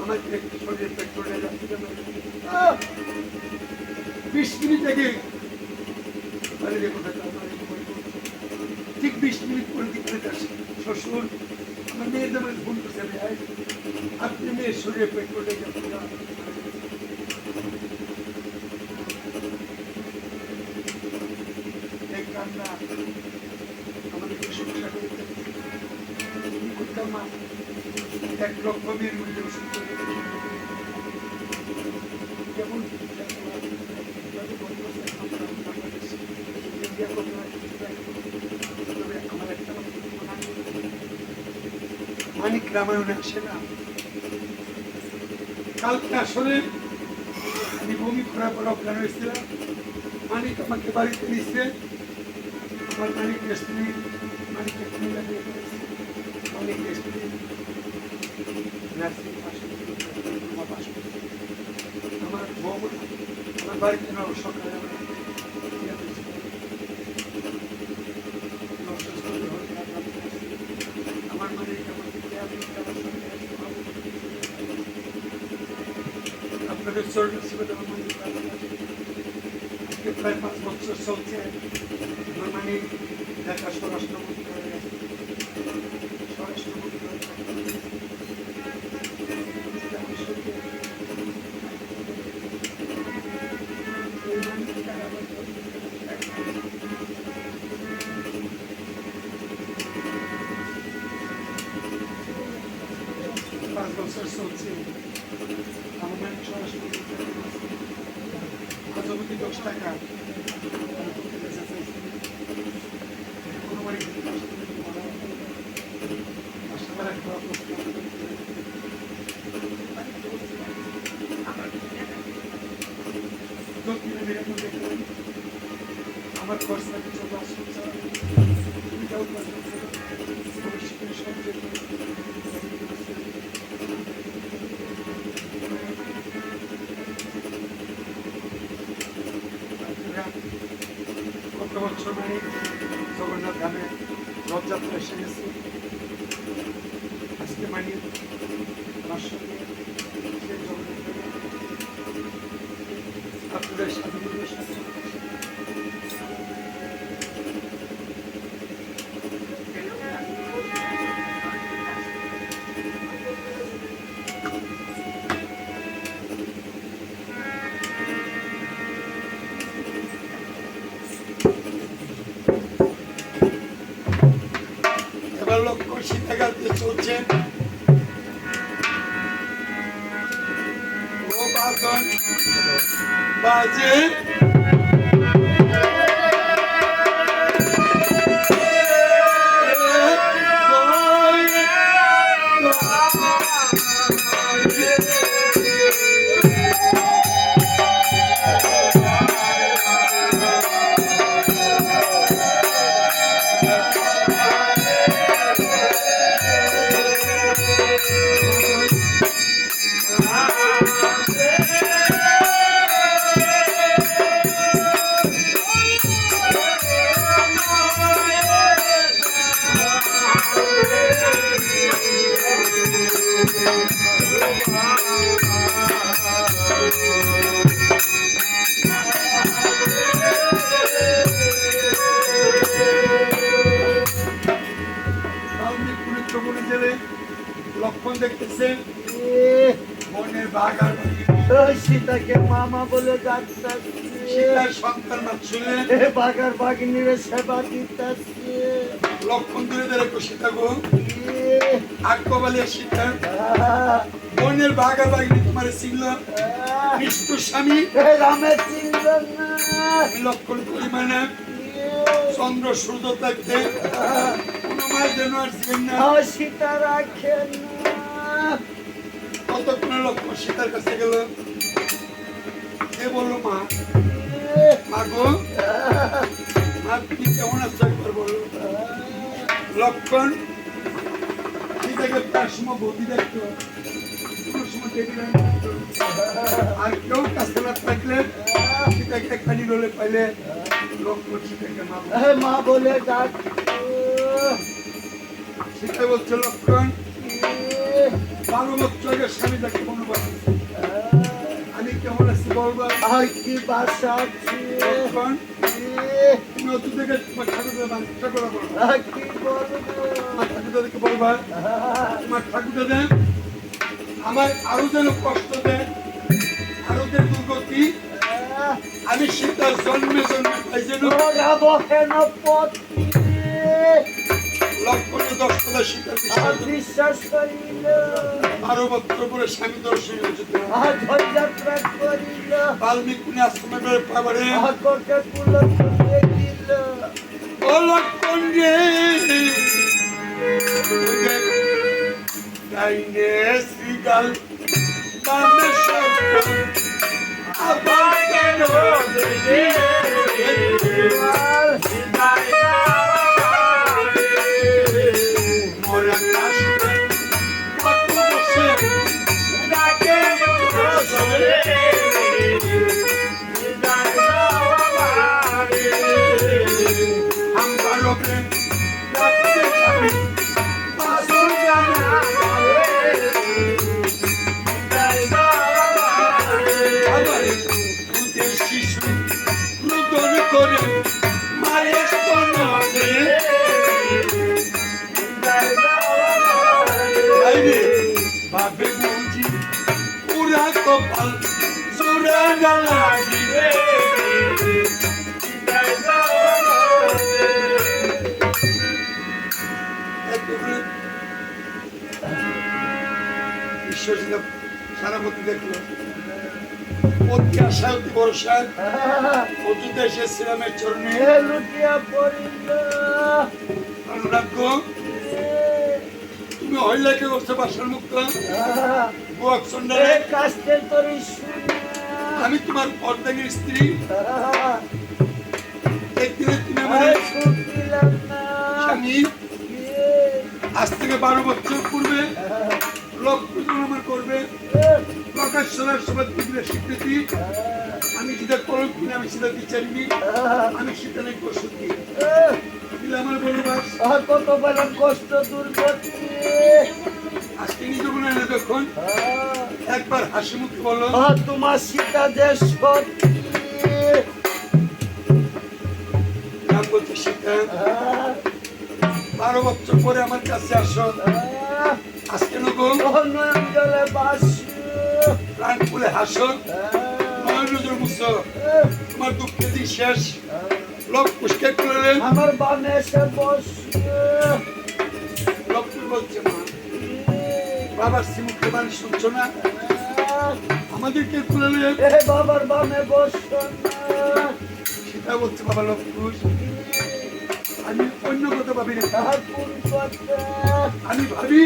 আমাকে একটু শরীরে পেট্রোলে যাচ্ছে। 20 মিনিট আগে ঠিক 20 মিনিট পরে দীপালি তার শ্বশুর আমার মেয়ের জামাই ফোন করছে, আপনি মেয়ের শরীরে পেট্রোলে যাচ্ছেন। কান্না আমাদেরকে সংসার করতে করতাম না। 1 লক্ষ মেয়ের মধ্যে ওষুধ কেমন আমার একটা মানিক রামায়ণে আসে না। কালকে আসলে আমি বমি করার পর অজ্ঞান হয়েছিলাম। মানিক আমাকে বাড়িতে নিচ্ছে। আমার মানিক স্ত্রী মানিক অনেক স্ত্রী নার্সিং আমার বউ আমার বাড়িতে না সকালে আমার মানিক আপনাদের সরকার সেবাতে আমার মানিক প্রায় 5 বছর চলছে। আমার মানে ঢাকা স্বরাষ্ট্রমন্ত্রী হয়ে গেছে। স্বরাষ্ট্রমন্ত্রী পাঁচ বছর চলছে। আমার মানে স্বরাষ্ট্রমন্ত্রী আজবতি 10 টাকা আমার খরচা কিছু গত বছর মানে জগন্নাথ ধামে রথযাত্রা এসে গেছে। আজকে মানে আমার সঙ্গে আপনাদের সাথে এবার লক্ষ্য শীতাকাল দিয়ে চলছেন। ও বাদন বাজে লক্ষণ দেখতেছেন বনের বাঘ আর সীতাকে মামা বলে ডাকতেছে। সীতার সন্তান মাতসুলে বাগার বাগিনীর সেবা দিতেছি লক্ষণ দূরে দেখো সীতা গো আকবালিয়া সীতা বোনের ভাগা বাগিনী তোমার ছিল নিষ্ঠুর স্বামী রামের চিনল না আমি লক্ষণ করি মানে চন্দ্র সূর্য থাকতে কোনো মাস যেন আর ছিলেন না সীতা রাখেন কতক্ষণ লক্ষণ সীতার কাছে গেল কে বললো মা মা গো মা তুমি কেমন আছো একবার বলো লক্ষণ সীতাকে তার সময় বৌদি দেখতো কোনো সময় দেখি না আর কেউ কাছে না থাকলে সীতাকে খালি রোলে পাইলে লক্ষণ সীতাকে মা বলে। মা বলে ডাক সীতা বলছে লক্ষণ 12 বছর আগে স্বামী তাকে অনুভব আমি কেমন আছি বলবা আর কি বাসা আছে লক্ষণ তুমি অত থেকে তোমার ঠাকুরের বাচ্চা করা বলবা কি বলবো আমার ঠাকুরদাদেরকে বলবা তোমার ঠাকুরদাদা আমার আরো যেন কষ্ট দেয় আরো যে দুর্গতি আমি সীতার জন্মে জন্মে পাই যেন ওরা বহেন পত্নী লক্ষণে 10 কথা সীতার বিশ্বাস বিশ্বাস করিল 12 বছর পরে স্বামী দর্শন হয়েছে ধৈর্যাত্রা করিল বাল্মীকি আশ্রমে বেড়ে পাবারে করতে কুল ছুঁয়ে দিল ও লক্ষণ রে গাইনে শ্রীগাল বামে সত্য আবার কেন রে মরা কাশে কত বসে ডাকে বসে আমার ওপরে রাখতে যাবি পাশর জানা আবার দুধের শিশু রোদন করে মায়ের স্তনে বাইরে ভাবে বুঝি পুরা কপাল চূড়া না লাগিবে বিশ্বজিৎ সারা মতো দেখলো অতি আশা অতি ভরসা অযোধ্যা এসেছিলাম এর চরণে লুটিয়া পড়িল অনুরাগ্য তুমি হইলাকে করছো বাসার মুক্ত বুয়াক চন্ডারে কাস্তের তরি শুনে আমি তোমার অর্ধাঙ্গের স্ত্রী একদিনে তুমি আমার শুনছিলাম না স্বামী আজ থেকে 12 বছর পূর্বে লোক পূজন আমার করবে প্রকাশ চলার সময় দিলে স্বীকৃতি আমি যেটা করব কিনা আমি সেটা বিচারিনি আমি সেটা নেই প্রস্তুতি দিলে আমার বলবাস কত বড় কষ্ট দুর্গতি আজকে নিজ গুণে যখন একবার হাসি মুখে বলো তোমার সীতা যে সত্যি নাম বলছি সীতা 12 বছর পরে আমার কাছে আসো আজকে নগো নয়ন জলে বাস প্রাণ খুলে হাসো নয়ন নজর মুছো তোমার দুঃখের দিন শেষ লোক পুষ্কার করলে আমার বামে এসে বস লোকপুর বলছে মা বাবার সিমুখে মানে শুনছো না আমাদেরকে খুলে বাবার বামে বস সেটা বলছে বাবা লোকপুর আমি অন্য কথা ভাবি না আমি ভাবি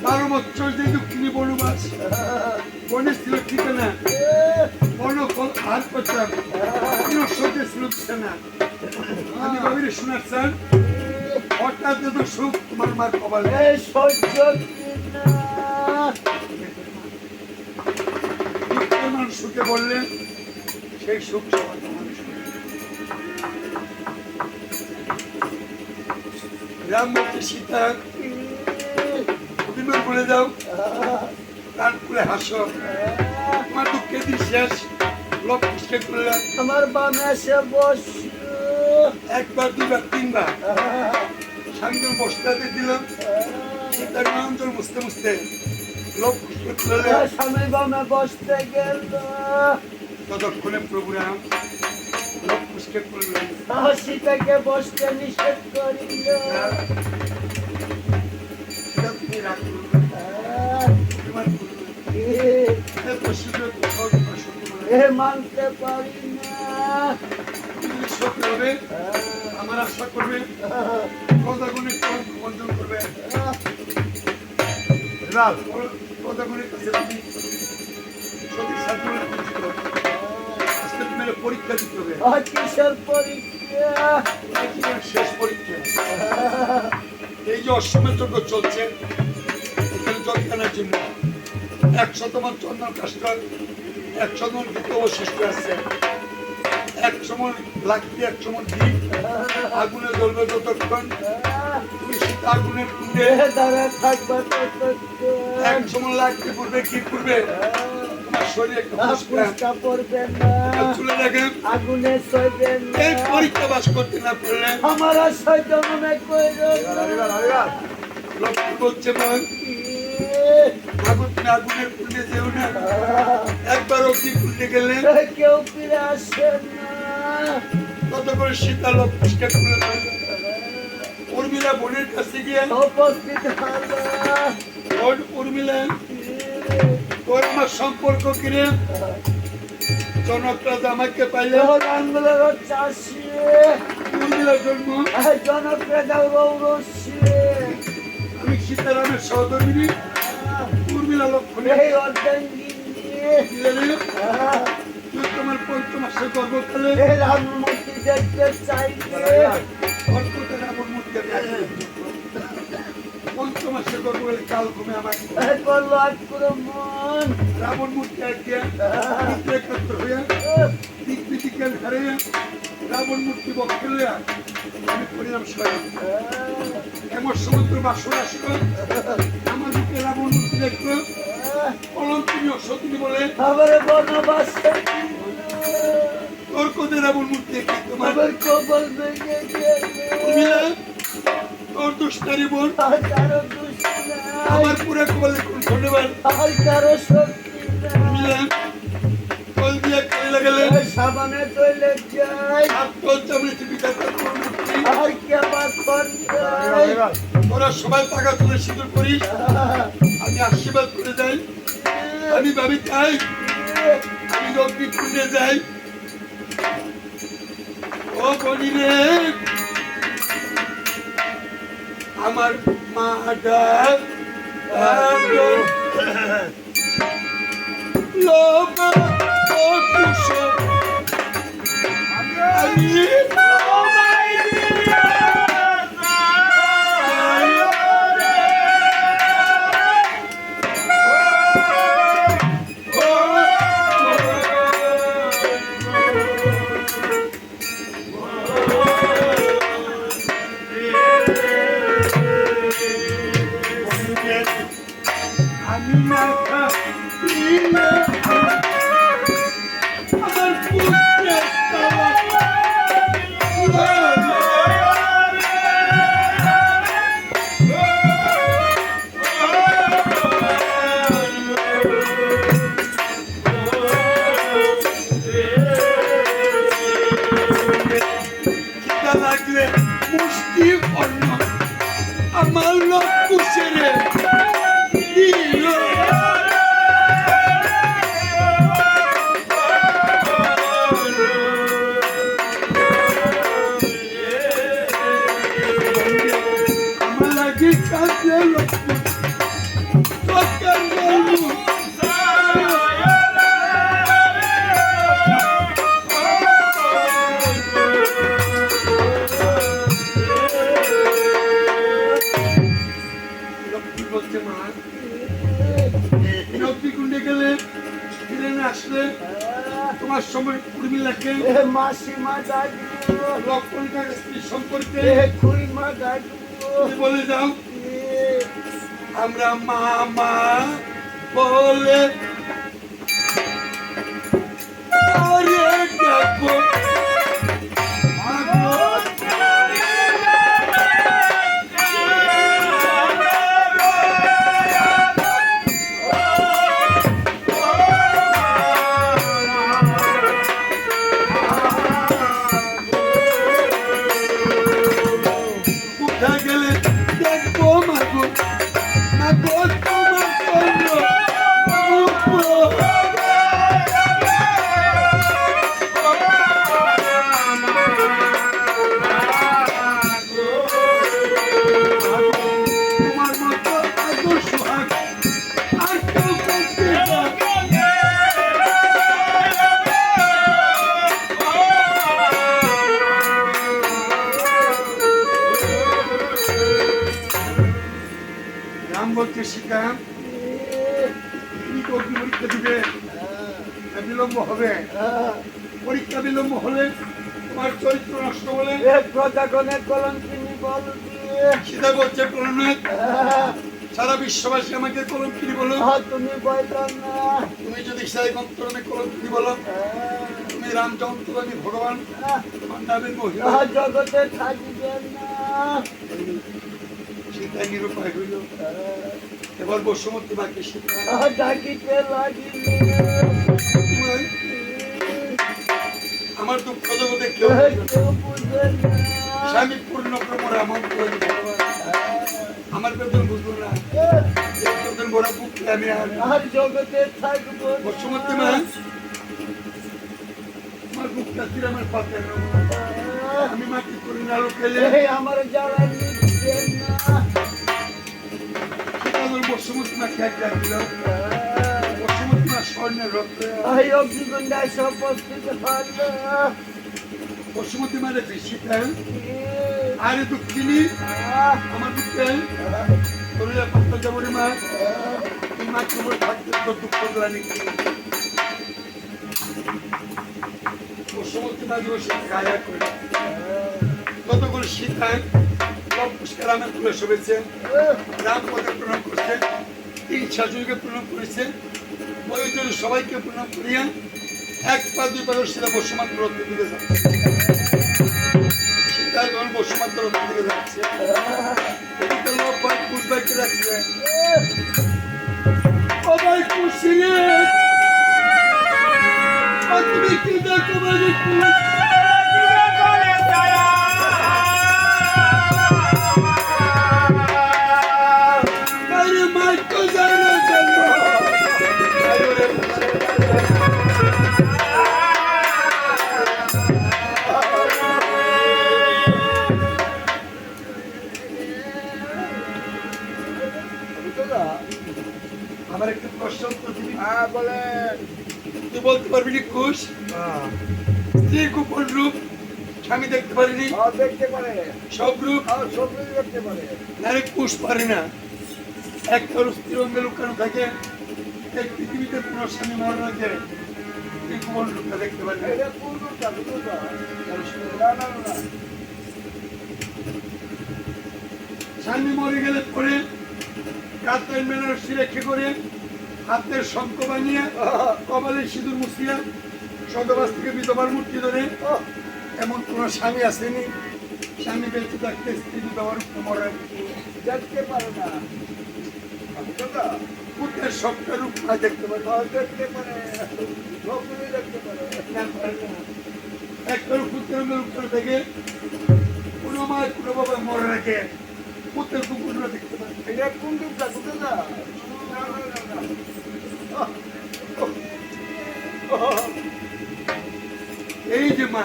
12 বছর যে দুঃখিনী বনবাস বনে ছিল ঠিকানা বনফল আর করতাম কোনো শোকে ছিল না আমি ভাবি রে শোনার চান হঠাৎ তো সুখ তোমার মার কপালে সহ্য মানুষ সুখে বললেন সেই সুখ সবার মানুষ রাম বলছে সীতা অভিমান বলে দাও প্রাণ খুলে হাসো তোমার দুঃখের দিন শেষ লোক পুষ্কে করলাম আমার বামে এসে বস একবার দুবার তিনবার স্বামীকে বসতে দিলাম সীতার নয়নজল মুছতে মুছতে লোক পুষ্কে করলাম স্বামী বামে বসতে গেল ততক্ষণে প্রভুরা লক্ষ্যকে করলেন সীতাকে বসতে নিষেধ করিল। সেটা তুমি রাগ করবে অভিমান করবে এত শীঘ্র কোথাও তোমার সত্যি বলে এ মানতে পারি না। তুমি সত্যি হবে আমার আশা করবে প্রজাগণের বন্ধন করবে প্রজাগণের কাছে তুমি সত্যি সাথে আজকে তুমি পরীক্ষা দিতে হবে কিসের পরীক্ষা? জীবনের শেষ পরীক্ষা এই যে অশ্বমেধ যজ্ঞ চলছে এখানে যজ্ঞানের জন্য 100 মণ চন্দন কাষ্ঠ 100 মণ দুধ অবশিষ্ট আছে 100 মণ লাকড়ি 100 মণ ঘি আগুনে জ্বলবে যতক্ষণ তুমি সেটা আগুনের কুণ্ডে দ্বারা থাকবে ততক্ষণ 100 মণ লাকড়ি পড়বে কি করবে তোমার শরীরে একটা পুষ্টা পড়বে না, চুলে দেখে আগুনে সইবে না। এই পরীক্ষা বাস করতে না পারলে আমার আশায় জন্মে কইল লক্ষ্মী বলছে মা ঠাকুর তুমি আগুনের কুণ্ডে যেও না একবার অগ্নি কুণ্ডে গেলে কেউ ফিরে আসে না। তত করে সীতা লক্ষ্মীকে তুলে ধরবে উর্মিলা বোনের কাছে গিয়ে উপস্থিত হলো উর্মিলা তোর আমার সম্পর্ক কিরে জনক রাজা আমাকে পাইলে আঙ্গুলের চাষি উর্মিলার জন্ম জনক রাজা রৌরসী আমি সীতারামের সহধর্মিনী উর্মিলা লক্ষ্মণী এই অর্ধাঙ্গিনী তুই তোমার 5 মাসের গর্ভকালে এই রামমূর্তি দেখতে চাইলে অর্কতে রাবণ মূর্তি 5 মাসের গর্ভকালে কাল ঘুমে আমায় করলো আক্রমণ। রাবণ মূর্তি একদিন একত্র হইয়া দিক বিদিকের হারে রাবণ মূর্তি বক্ষে লইয়া আমি করিলাম স্বয়ং এমন সমুদ্র বাসন আসলো আমার বুকে রাবণ মূর্তি দেখলো অলঙ্কিনী অসতিনী বলে আবার বনবাসে তোর কোদে রাবণ মূর্তি দেখি তোমার আবার কবল ভেঙে উর্মিলা তোর দুষ্টারি বোন আর কারো দুষ্ট নাই, আমার পুরা কবলে কোন ধন্যবাদ আর কারো শক্তি নাই। উর্মিলা কল দিয়া কালে লাগালে সাবানে তৈলে যাই আর তোর চামড়ে বিদায় মূর্তি আর কে আবার কন্যাই তোরা সবাই টাকা তুলে সিঁদুর করিস আমি আশীর্বাদ করে যাই আমি ভাবি চাই আমি লক্ষ্মী কুণ্ডে যাই ও বলি রে আমার মা ডাক আমি লাগলে মুষ্টি অন্ন আমার লক্ষ্য ছেড়ে দিল আমার লাগে কাছে লক্ষ্য সরকার বলবো আসলে তোমার সময় উর্মিলাকে মাসিমা ডাকলো লক্ষ্মণটার স্ত্রী সম্পর্কে খুইমা ডাকলো বলে যাও আমরা মামা বলে ডাকবো যে শিখাম তুমি তো অগ্নি পরীক্ষা দিবে না বিলম্ব হবে পরীক্ষা বিলম্ব হলে তোমার চরিত্র নষ্ট হলে প্রজাগণের কলঙ্কিনী বল দিয়ে সীতা বলছে প্রণয় সারা বিশ্ববাসী আমাকে কলঙ্কিনী বলো তুমি ভয় পাও না তুমি যদি সেই অন্তরণে কলঙ্কিনী বলো তুমি রামচন্দ্র আমি ভগবান তোমার নামের মহিলা জগতে থাকিবেন না সীতা নিরুপায় হইল এবার বসুমতী মাকে সীতা ডাকিতে লাগিলে আমার দুঃখ জগতে কেউ কেউ বুঝে না স্বামী পূর্ণ ক্রমরা মন্ত্র আমার বেতন বুঝলো না এই বেতন বড় বুকলে আমি আর জগতে থাকবো না। বসুমতী মা আমার বুকটা ছিল আমার পাতে আমি মাটি করি না লোকেলে এই আমার জ্বালা নিচ্ছেন না সীতাদের বসুমতী মা খেয়ে ডাকছিল বসুমতী মা স্বর্ণের রক্তে এই অগ্নিকুণ্ডায় সব উপস্থিত হল বসুমতী মা রেখে সীতা আরে দুঃখিনী আমার বুকে তোরা পাত্তা যাবো রে মা তুই মা কেবল থাকতে তোর দুঃখ গ্লানি বসুমতী মা বসে গায়া করে কতগুলো সীতা সব পুষ্কার আমার তুলে শোভেছে রাম পদে প্রণাম করছে তিন শাশুড়িকে প্রণাম করেছে প্রয়োজন সবাইকে প্রণাম করিয়া এক পা দুই পা সীতা বসুমাত্র রথের দিকে যাচ্ছে সীতা যখন বসুমাত্র রথের দিকে যাচ্ছে এদিকে লোক ভাই কুশবাইকে রাখছে ও ভাই কুশিনে তুমি কি দেখো ভাই কুশ আরে মাইকো যায় না কেন আমার একটা প্রশ্ন উত্তর দিবি বলেন তুই বলতে পারবি না কুশ স্ত্রীর গোপন রূপ স্বামী দেখতে পারিনি দেখতে পারে সব রূপ সবই দেখতে পারে নারে কুশ পারে না একটা স্ত্রীর অঙ্গে লুকানো থাকে এই পৃথিবীতে কোনো স্বামী মরে না যে এই গোপন রূপটা দেখতে পারে না এটা কোন রূপটা দুটোটা না না না স্বামী মরে গেলে পরে কাতের বেনারসি রেখে করে হাতের শঙ্খ বানিয়ে কপালে সিঁদুর মুছিয়া সদবাস থেকে বিধবার মূর্তি ধরে এমন কোন স্বামী আসেনি স্বামী বেঁচে থাকতে স্ত্রী বিধবার মরে দেখতে পারে না পুত্রের সবটা রূপ না দেখতে পারে দেখতে পারে সবই দেখতে পারে না পারে না। একটা পুত্রের রূপ করে থেকে কোনো মায়ের কোনো বাবা মরে রাখে পুত্রের কুকুররা দেখতে পারে এটা কোন রূপটা দুটোটা না না না এই যে মা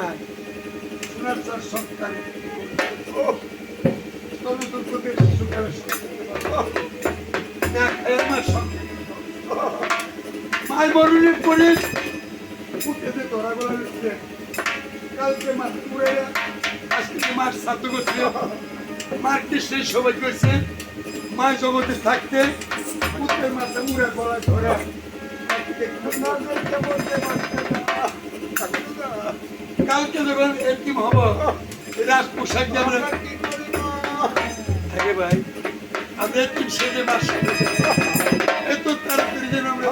সোনার চার সন্তান তরুদের শিশুকালে মায়ের মরণের পরে পুত্রদের ধরা বলা হচ্ছে কালকে মাছ পুরে আজকে মাছ সাধ্য করছে মাকে সেই সবাই করছে মা জগতে থাকতে পুত্রের মাথা মুড়ে গলা ধরে কালকে যখন এরকম হব রাজ পোশাক দিয়ে আমরা থাকে ভাই আমরা একটু সেজে মাস এত তাড়াতাড়ি যেন আমরা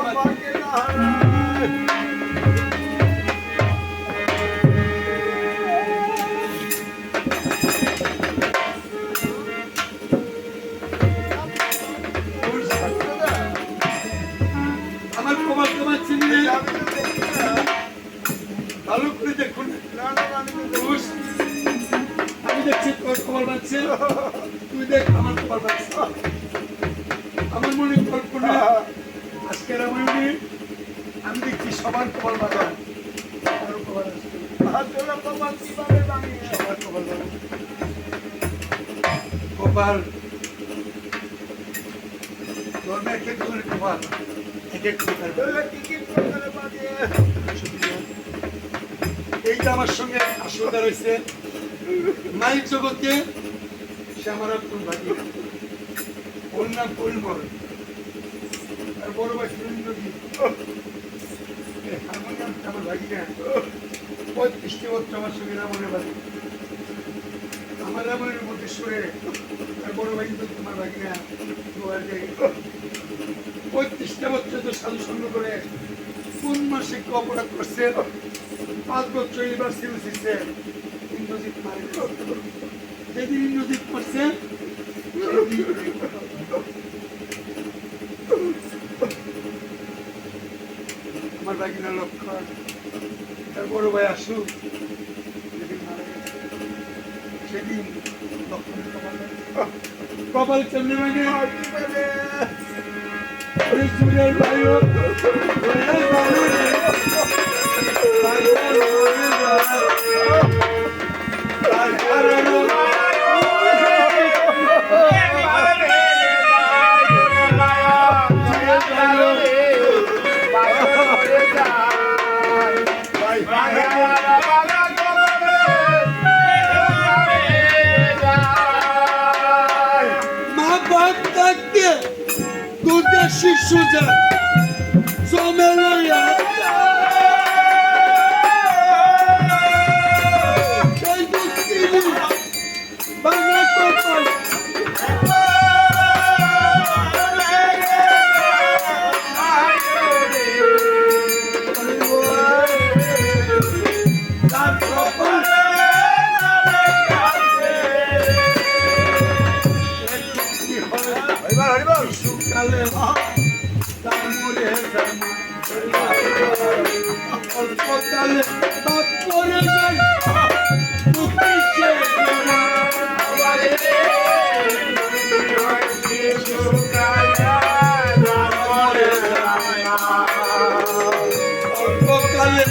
আমার কমাল কমার চিনলে ভালো করে দেখুন আমি দেখছি তোর কমাল বাঁচছে তুই দেখ আমার কমাল বাঁচছে আমার মনে কল্পনা আজকের আমার মনে আমি দেখছি সবার কপাল বাঁধা আরো কপাল আসছে সবার কপাল বাঁধা কপাল ধর্মে এক এক ধরনের কপাল এক এক প্রকার এইটা আমার সঙ্গে আসলটা রয়েছে মাইক জগতে সে আমার আপন ভাই ওর নাম পরিমল আর বড় ভাই সুরেন্দ্রজিৎ হারমোনিয়ামটা আমার ভাগিনা 35টি বছর আমার সঙ্গে রামনের বাড়ি আমার রামনের মধ্যে সুরে আর বড় ভাই কিন্তু তোমার ভাগিনা 35টা বছর তো সাধু সঙ্গ করে কোন মাসে কি অপরাধ করছে 5 বছর এবার সিলসিছে ইন্দ্রজিৎ মারে যেদিন ইন্দ্রজিৎ করছে আমার বাগিনা লক্ষণ তার বড় ভাই আসুক যেদিন মারা গেছে সেদিন লক্ষণ কপাল কেমনে মানে সুরের ভাইও শিশু যা জমে লইয়া বাংলা কপাল শিশুকালে অল্পকালে বাপ করে যায় অল্পকালে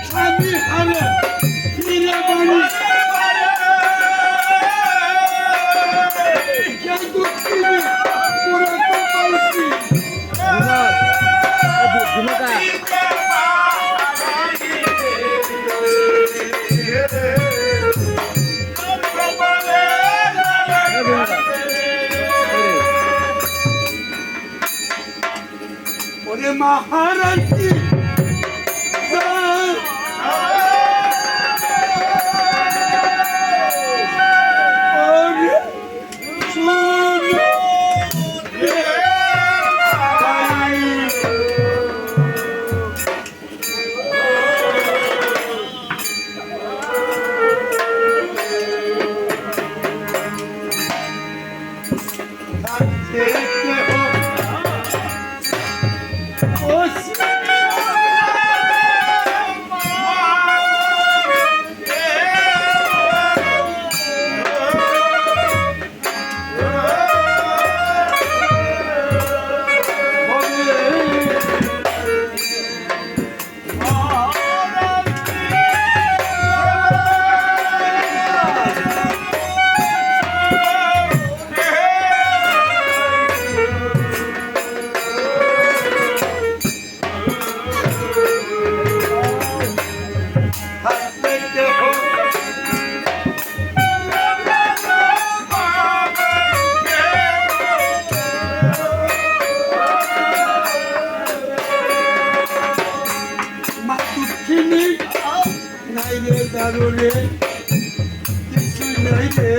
স্বামী হারে ফিরে বাড়ি মহারাজি দারুরে কিছু নাই রে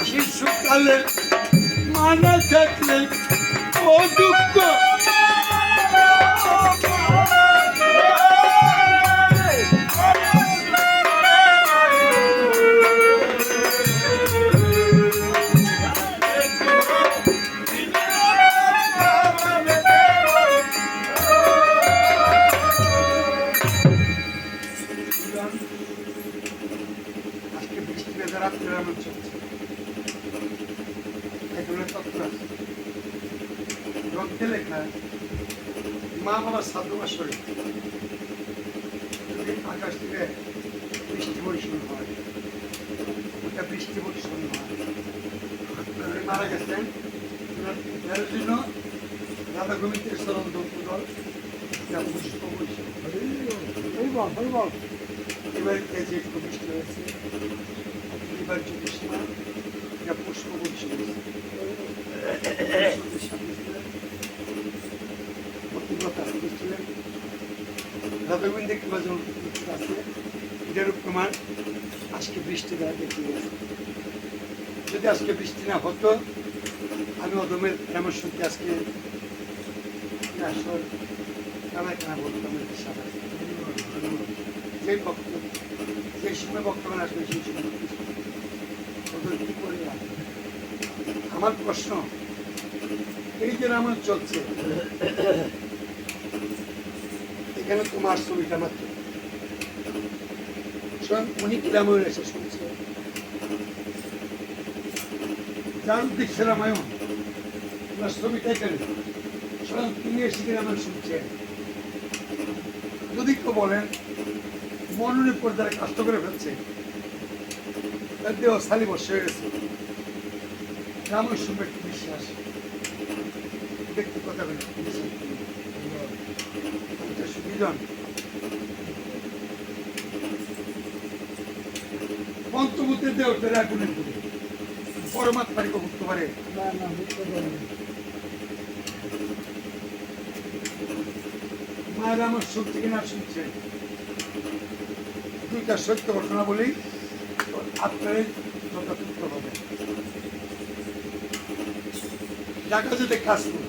শিশুকালে মানা থাকলে ও দুঃখ আছে, এগুলো তত্ত্ব আছে। গ্রন্থে লেখা মা বাবার শ্রাদ্ধ বাসরে যদি আকাশ থেকে বৃষ্টি বর্ষণ হয়, ওটা বৃষ্টি বর্ষণ হয়। উনি মারা গেছেন, ওনার জন্য রাধা গোবিন্দের স্মরণ দল পুষ্প বর্ষণ। এবার যে একটু বৃষ্টি হয়েছে, এবার জ্যোতিষমা এটা পুষ্প বর্ষণ হয়েছে। রাধাগোবিন্দ কিংবা আছে এটার প্রমাণ আজকে বৃষ্টি দেওয়া দেখে গেছে। যদি আজকে বৃষ্টি না হতো, আমি অদমের পরামর্শকে আজকে আসর কানায় কানা বলতাম। যে বক্তব্য যে সময় বক্তব্য আসবে সেই সময় ওদের কি করে আমার প্রশ্ন, এই যে রামায়ণ চলছে, এখানে তোমার ছবিটা মাত্র স্বয়ং উনি রামায়ণ এসে শুনছে, যার উদ্দেশ্যে রামায়ণ তোমার ছবিটা এখানে স্বয়ং তিনি এসে রামায়ণ শুনছেন। যদি কেউ বলেন মননের পর্দায় কাষ্ট করে ফেলছে, তার দেহ সালি বসে হয়ে গেছে, রামায়ণ শুনবে একটু বিশ্বাস ব্যক্তি কথা বলে সুবিধন পঞ্চভূতের দেহটা আগুনে পুড়ে পরমাত্মাকে ভুগতে পারে মায়ের আমার শুনছে কিনা শুনছে। দুইটা সত্য ঘটনা বলি, আপনার যথাযথ হবে। ঢাকা যেতে কাশপুর,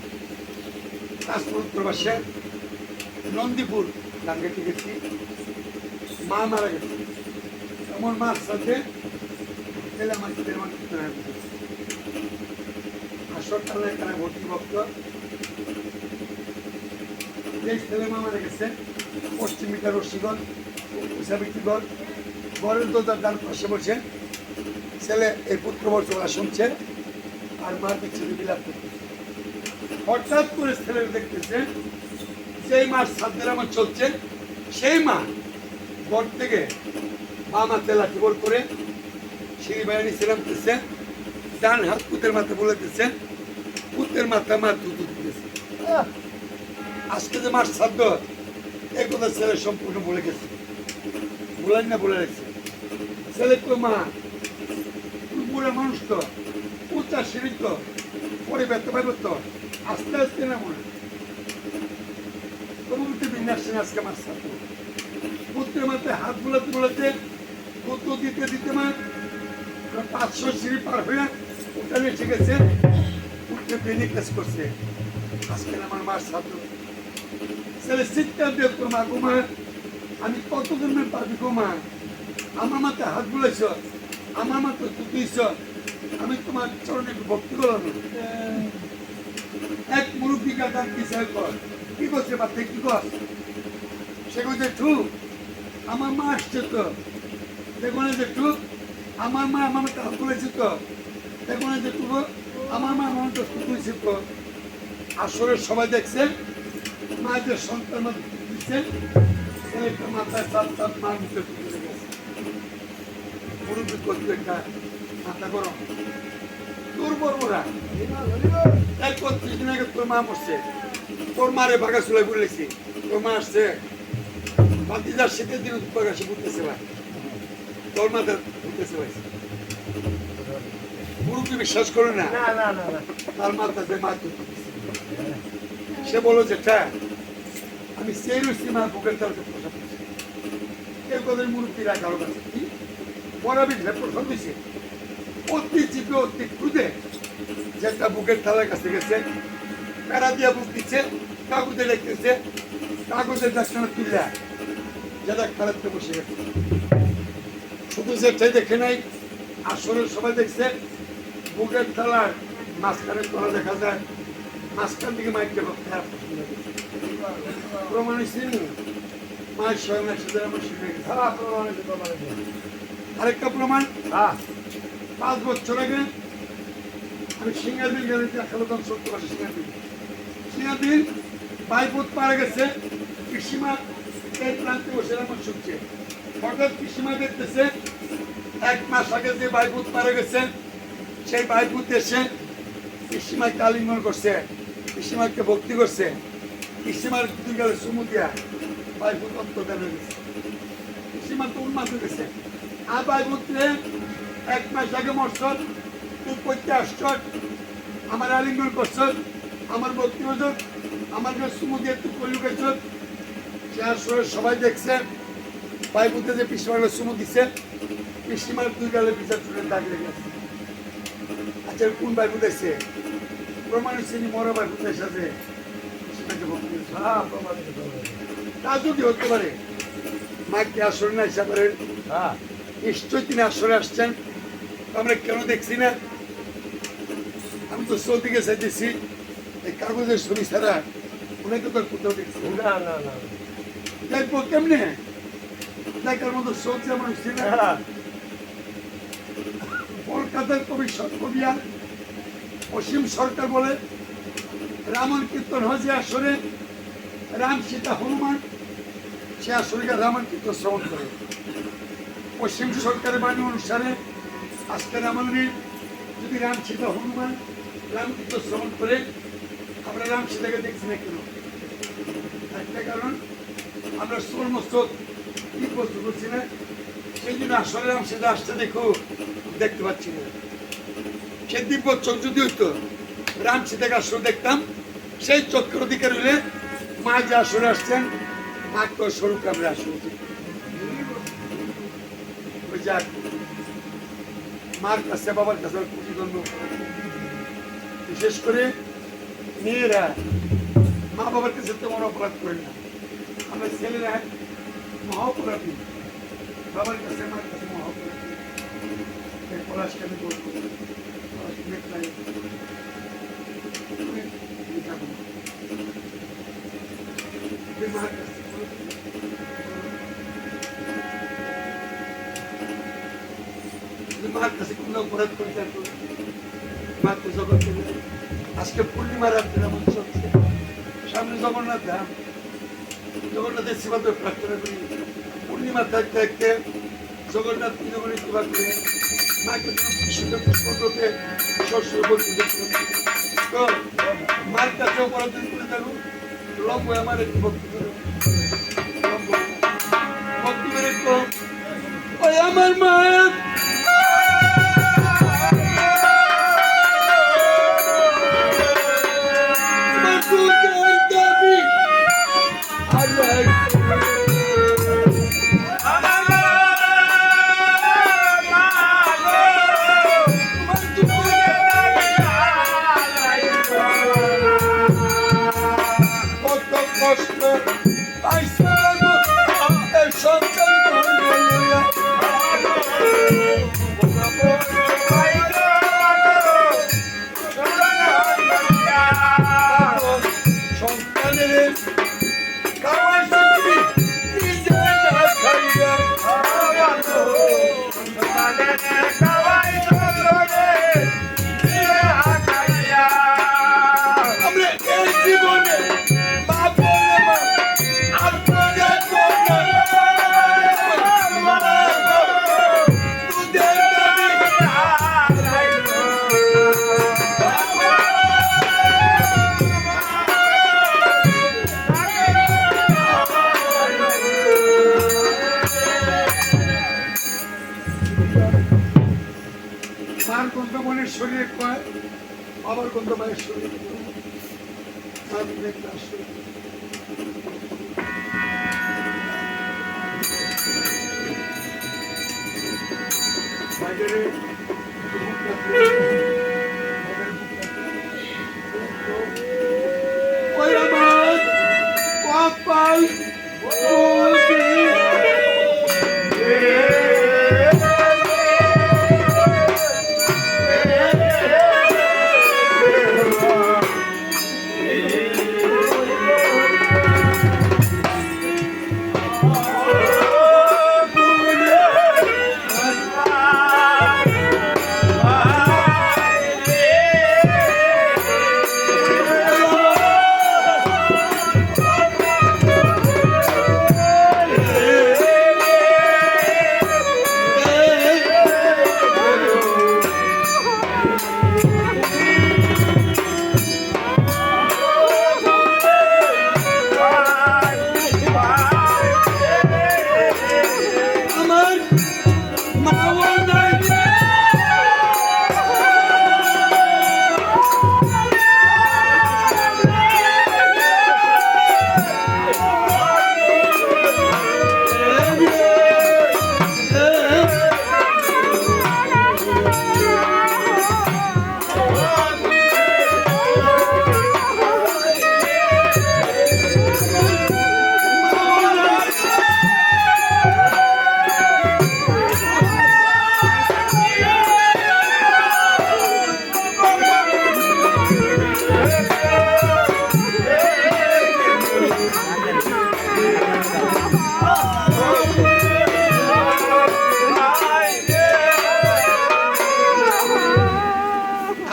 কাশপুর প্রবাসে নন্দীপুর গাঙ্গেতে গেছি, মা মারা গেছে। এমন মার সাথে ছেলে আমার আসর টানায় কানে ভর্তি ভক্ত, যে ছেলে মা মারা গেছে পশ্চিম মিটার রশিগঞ্জ উষাবিক্তিগঞ্জ ঘরের দরজার ডান পাশে বসে ছেলে এই পুত্রবর চলা শুনছে আর মার পিছনে বিলাপ করতেছে। হঠাৎ করে ছেলে দেখতেছে সেই মার সাধ্যের আমার চলছে, সেই মা ঘর থেকে বাম হাতে লাঠিবল করে সিঁড়ি বাহিনী নামতেছে, ডান হাত পুতের মাথা বলেতেছে, পুতের মাথা মার দুধ দিতেছে। আজকে যে মার সাধ্য এই কথা ছেলে সম্পূর্ণ বলে গেছে, বলেন না বলে রাখছে। ছেলে তো মা তুই বুড়া মানুষ তো, উচ্চা সিঁড়ি তো, পরে ব্যর্থ পাইব তো, আস্তে আস্তে না মনে বিন্যাসে আজকে মার সাধ্য। পুত্রের মাথায় হাত বোলাতে বোলাতে কত দিতে দিতে মা 500 সিঁড়ি পার হয়ে উঠানে এসে গেছে, উঠে বেনি কাজ করছে। আজকে আমার মার সাধ্য ছেলে চিৎকার দিয়ে তোর মা গোমা আমি কতদিন পারবি গোমা, আমার মাথায় হাত বুলাইছ, আমার মাথায় তুতিস, আমি তোমার চরণে ভক্তি করলাম। এক মুরব্বীকে ডাক দিছে, কি করছে বাচ্চা কি কর? সে বলছে ঠুক আমার মা আসছে তো, দেখো না যে ঠুক আমার মা আমার মাথায় হাত বুলাইছে তো, দেখো না যে টুকো আমার মা আমার তো তুলছে তো। আসলে সবাই দেখছে মায়ের সন্তান দিচ্ছে, ছেলেটা মাথায় সাত সাত মার মুখে তুলে গেছে। মুরব্বী করতে একটা মাথা গরম তোর বর্বরা 31 দিন আগে তোর মা মরছে, তোর মারে বাগা চুলাই বলেছি, তোর মা আসছে বাতিজার শীতের দিন বাগাসে ঘুরতেছে ভাই, তোর মাথা ঘুরতেছে ভাই। মুরব্বী বিশ্বাস করে না, তার মাথা যে মা সে বলো যে আমি সেই রয়েছি মা বুকের তালকে প্রসাদ দিচ্ছি। কেউ তাদের মুরব্বীরা কারো কাছে কি বরাবি প্রসাদ দিচ্ছে, অতি চিপে অতি খুঁজে যেটা বুকের থালার কাছে গেছে, প্যারা দিয়ে বুক দিচ্ছে, কাগজে লিখতেছে, কাগজের ডাক্তার তুলে যেটা খারাপতে বসে গেছে। শুধু যেটাই দেখে নাই, আসলে সবাই দেখছে বুকের থালার মাঝখানে তলা দেখা যায়, মাঝখান থেকে মাইকটা খারাপ প্রমাণ হয়েছে মায়ের স্বয়ং একসাথে আমার শিখে গেছে। আরেকটা প্রমাণ 5 বছর আগে আমি সিঙ্গাবিল গেলে খেলতাম 70 বছর সিঙ্গাবিল বাইপুত পারা গেছে পিসিমা এই প্রান্তে বসে আমার শুনছে হঠাৎ পিসিমা দেখতেছে 1 মাস আগে যে বাইপুত পারা গেছে সেই বাইপুত এসে পিসিমাকে আলিঙ্গন করছে পিসিমাকে ভক্তি করছে পিসিমার দুই গেলে চুমু দিয়া বাইপুত অন্তর্ধান হয়ে গেছে পিসিমা তো উন্মাদ হয়ে গেছে আর বাইপুত্রে 1 মাস আগে মরছ তুই করতে আসছ আমার আলিঙ্গন করছ আমার ভক্তি হয়েছ আমার কাছে চুমু দিয়ে তুই কলু গেছ সে আসলে সবাই দেখছে বাইপুতে যে পিসিমার চুমু দিছে পিসিমার দুই গেলে বিচার চুলের দাগ লেগে গেছে আচ্ছা কোন বাইপুত আছে প্রমাণ শ্রেণী মরা বাইপুতের সাথে পিসিমাকে ভক্তি হয়েছে তা যদি হতে পারে মাকে আসলে না ইচ্ছা করেন নিশ্চয়ই তিনি আসলে আসছেন আমরা কেন দেখছি না আমি তো চৌদিকে চাইতেছি এই কাগজের ছবি ছাড়া ওনাকে তো কোথাও দেখছি না না না দেখবো কেমনে দেখার মতো চোখ যেমন ছিল কলকাতার কবি কবিয়া অসীম সরকার বলে রামন কীর্তন হয় যে আসরে রাম সীতা হনুমান সে আসরে রামন কীর্তন শ্রবণ করে অসীম সরকারের বাণী অনুসারে আজকে রামায়ণে যদি রাম সীতা হনুমান রাম কীর্তন শ্রবণ করে আমরা রাম সীতাকে দেখছি না কেন একটা কারণ আমরা সমস্ত কি বস্তু করছি না সেই জন্য আসলে রাম সীতা আসতে দেখো দেখতে পাচ্ছি না সে দিব্য চোখ যদি হইতো রাম সীতাকে আসলে দেখতাম সেই চক্রের অধিকার হইলে মা যে আসলে আসছেন মাকে স্বরূপ আমরা আসলে যাক মার কাছে বাবার কাছে প্রতিদ্বন্দ্ব বিশেষ করে মেয়েরা মা বাবার কাছে তেমন অপরাধ করে না আমরা ছেলেরা মহা অপরাধী বাবার কাছে মার কাছে মহা অপরাধী পলাশকে আমি বলবো মার কাছে মার কাছে কোন অপরাধ করতে মাকে জগৎ আজকে পূর্ণিমা রাত্রে এমন চলছে সামনে জগন্নাথ ধাম জগন্নাথের সেবা তো প্রার্থনা করি পূর্ণিমা থাকতে থাকতে জগন্নাথ জগন্নাথ সেবা করে মাকে পুষ্পতে শস্য বলতে তো মার কাছে অপরাধ করে জানো লম্ব আমার একটু ভক্তি করে লম্ব ভক্তি করে তো ওই আমার মা শরীরে কয় আবার কোন মায়ের শরীরে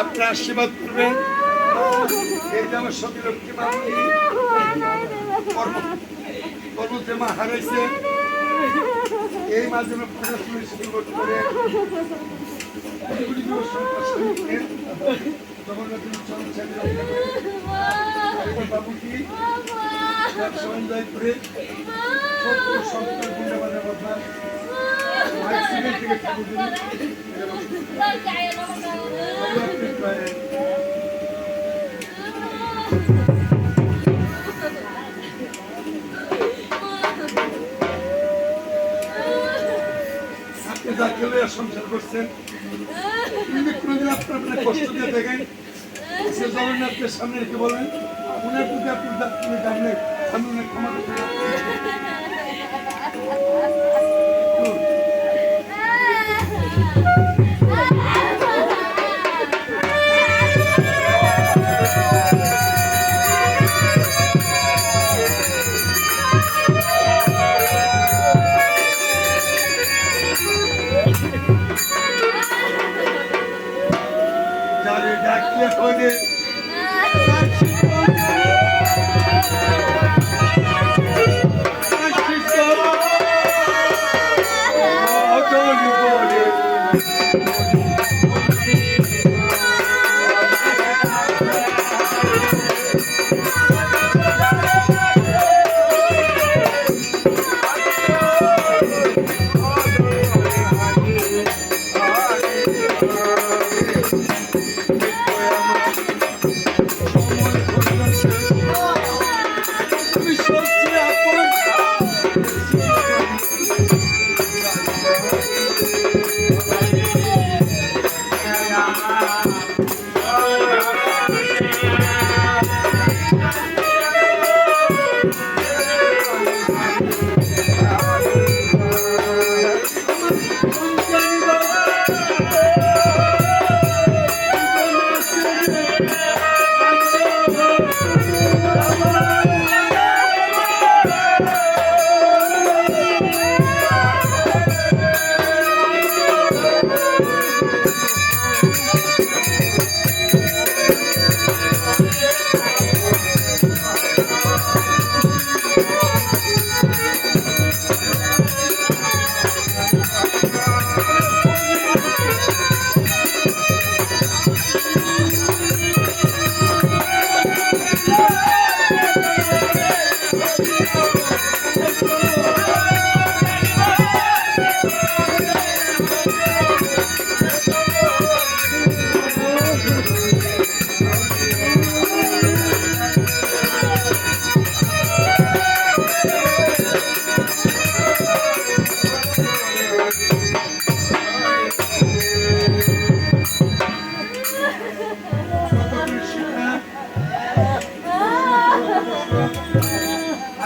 আপনার আশীর্বাদ করবেন। এই যে আমার সতী লক্ষ্মী মা কর্মতে মা হারাইছে, এই মা যেন পড়াশোনা শুরু করতে পারে। বাবুটি সঞ্জয় করে গুন্ডা বাজার কথা থেকে ঠাকুর আপনি যাকে লইয়া সংসার করছেন, কিন্তু কোনোদিন আপনার কষ্ট দিয়ে দেখেন, সে জগন্নাথের সামনে রেখে বলেন উনার প্রতি আপনার দাঁড়িয়ে জানলে আমি উনার ক্ষমা করতে ডাকিয়ে খোঁজে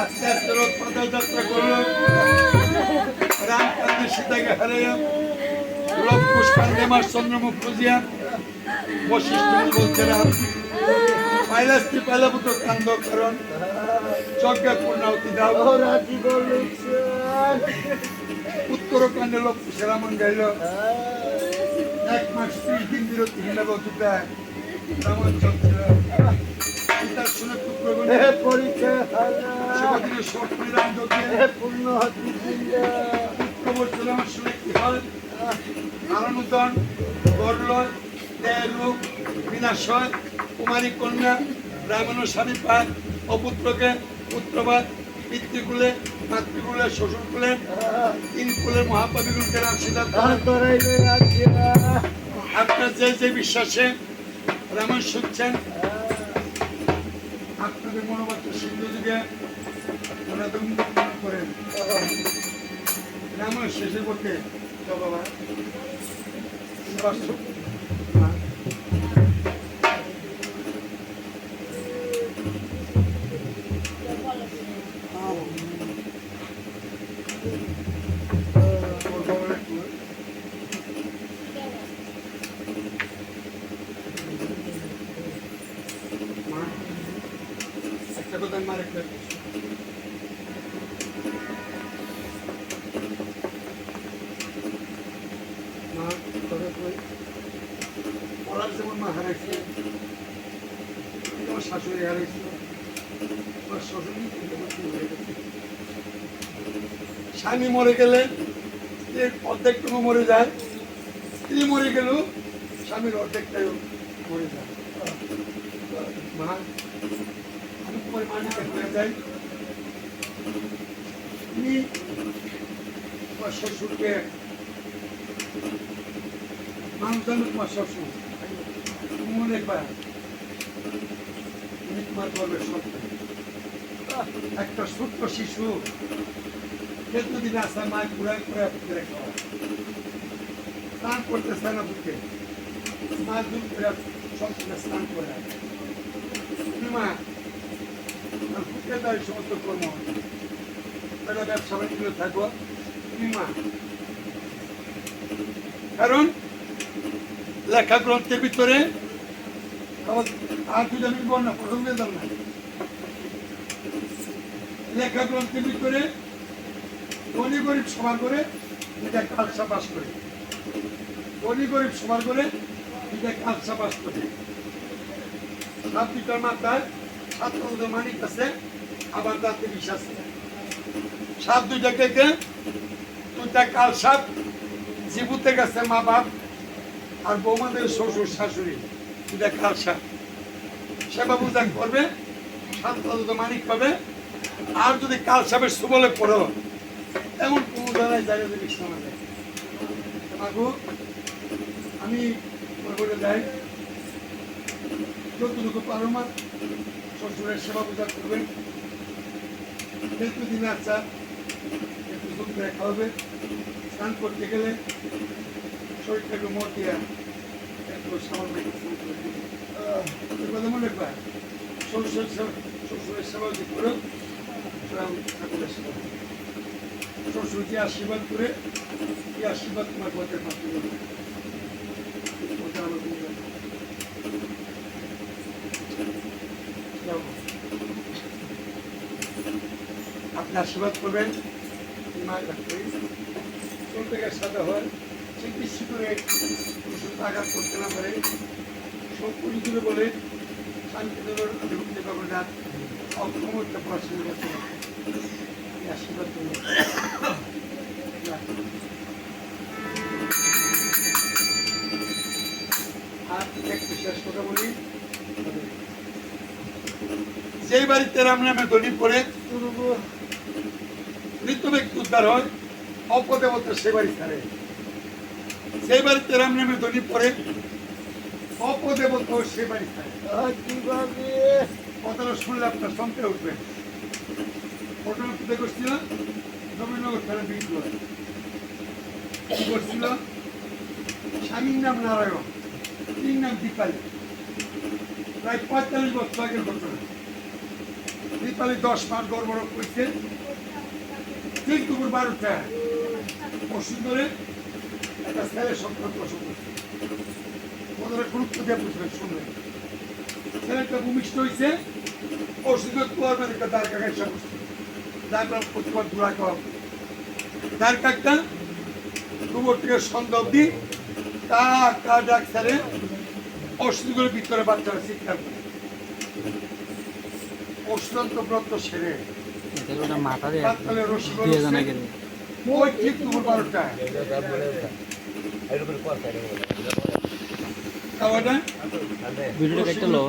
আস্তে আস্তে রথ পদযাত্রা করল। রামকান্দে সীতাকে হারাইয়া লব পুষ্পান্ডে মার চন্দ্রমুখ খুঁজিয়া বশিষ্ঠ বলছে রাম পাইলাস্তি পাইলাপুত কান্দ কারণ যজ্ঞে পূর্ণাহুতি দাও। উত্তরকাণ্ডে লোক সেরামন গাইল 1 মাস 30 দিন বিরতি হিলা বলতে রামন চলছিল। তার শুনে পুত্রগণে পরীক্ষা সেদিনে শোক নিলাম যজ্ঞে পূর্ণ হতি পুত্র বলছিল আমার শুনে কি হয় আনন্দন গরলয় দেয়রূপ বিনাশয় কুমারী কন্যা ব্রাহ্মণ স্বামী পায় অপুত্রকে পুত্রবাদ পিতৃকুলে মাতৃকুলে শ্বশুরকুলে 3 কুলের মহাপাপীগুলোকে রাম সিদ্ধান্ত আপনার যে যে বিশ্বাসে রামায়ণ শুনছেন আপনাদের মনোবাচ্য সিন্ধু যুগে ওরা ধূমধাম করেন রামায়ণ শেষে করতে বাবা একটা কথা মার একটা মা যেমন মা হারাইছে, আমার শাশুড়ি হারাইছে, আমার শ্বশুর হয়ে গেছে। স্বামী মরে গেলে এর অর্ধেকটুকু মরে যায়, স্ত্রী মরে গেলেও স্বামীর অর্ধেকটাই মরে যায়। মা, আমি তোমার মানিকে হয়ে যাই, তুমি তোমার শ্বশুরকে মানুষ জানো, তোমার শ্বশুর তুমি মনে পায় তুমি তোমার গর্বের সন্তান। একটা ছোট্ট শিশু দিন আসা মায় পুরাই পুরাই পুকুরে খাওয়া, স্নান করতে চায় না বুকে, মা দুধ করে সবসময় স্নান করে তুমি মা বুকে দেয় সমস্ত কর্ম, তারা ব্যবসা বাণিজ্য থাকবো তুমি মা। কারণ লেখা গ্রন্থের ভিতরে আর যদি আমি বল না প্রথম বেদাল না, লেখা গ্রন্থের ভিতরে ধনী গরিব সমান করে এটা কালসা পাস করে, ধনী গরিব সমান করে এটা কালসা পাস করে। সাত পিতার মাথায় সাত মানিক আছে, আবার তাতে বিষ আছে। সাত দুইটা থেকে দুইটা কাল সাপ জীবুতে গেছে মা বাপ আর বৌমাদের শ্বশুর শাশুড়ি, দুইটা কাল সাপ সেবা পূজা করবে, সাত মানিক পাবে। আর যদি কাল সাপের সুবলে পড়ো এমন কোনো জায়গায় জায়গা যদি ইসলাম আছে মাগো, আমি বলে যাই যতটুকু পারো মা শ্বশুরের সেবা পূজা করবেন, একটু দিনে আচ্ছা একটু দুধ করে খাওয়াবে, স্নান করতে গেলে শরীরটা একটু মর দিয়া একটু সামান্য স্নান করে দিবে। কথা মনে রাখবা, শ্বশুরের সেবা যদি করো ঠাকুরের সেবা, শ্বশুর যে আশীর্বাদ করে এই আশীর্বাদ তোমার পথের মাত্র আপনি আশীর্বাদ করবেন, চলতে গেলে সাদা হয়, চিকিৎসা করে আঘাত করতে না পারে, সব পুলিশগুলো বলে শান্তিদের ঢুকতে পারবে না, অক্ষমতা পড়াশোনা করতে আশীর্বাদ করবেন। আর একটু শেষ কথা বলি, যেই বাড়িতে রাম নামে গণি পড়ে মৃত ব্যক্তি উদ্ধার হয়, অপদেবতা সে বাড়ি ছাড়ে। সেই বাড়িতে রাম নামে গণি পড়ে অপদেবতা সে বাড়ি ছাড়ে। কথাটা শুনলে আপনার সন্দেহ উঠবে। ঘটনা কোথায় করছিল? নবীনগর থানা বিদ্রোহ কি করছিল? স্বামীর নাম নারায়ণ, স্ত্রীর নাম দীপালি। প্রায় 45 বছর আগের ঘটনা। দীপালি 10 মাস গর্ভরোগ করছে, ঠিক দুপুর 12টায় ওষুধ ধরে একটা ছেলে সন্তান প্রসব করছে। ওদের গুরুত্ব দিয়ে বুঝবেন, শুনবেন। ছেলেটা ভূমিষ্ঠ হয়েছে, ওষুধের তোয়ার মানে একটা দ্বার কাকায় সব তারপর প্রতিবার দূরা কম দ্বার কাকটা দুপুর থেকে সন্ধ্যা অব্দি কা ডাক ছেড়ে ওষুধগুলোর ভিতরে বাচ্চারা চিৎকার করে ওষুধ ব্রত সেরে ওই ঠিক দুপুর 12টায় ভিডিওটা কেটে লো।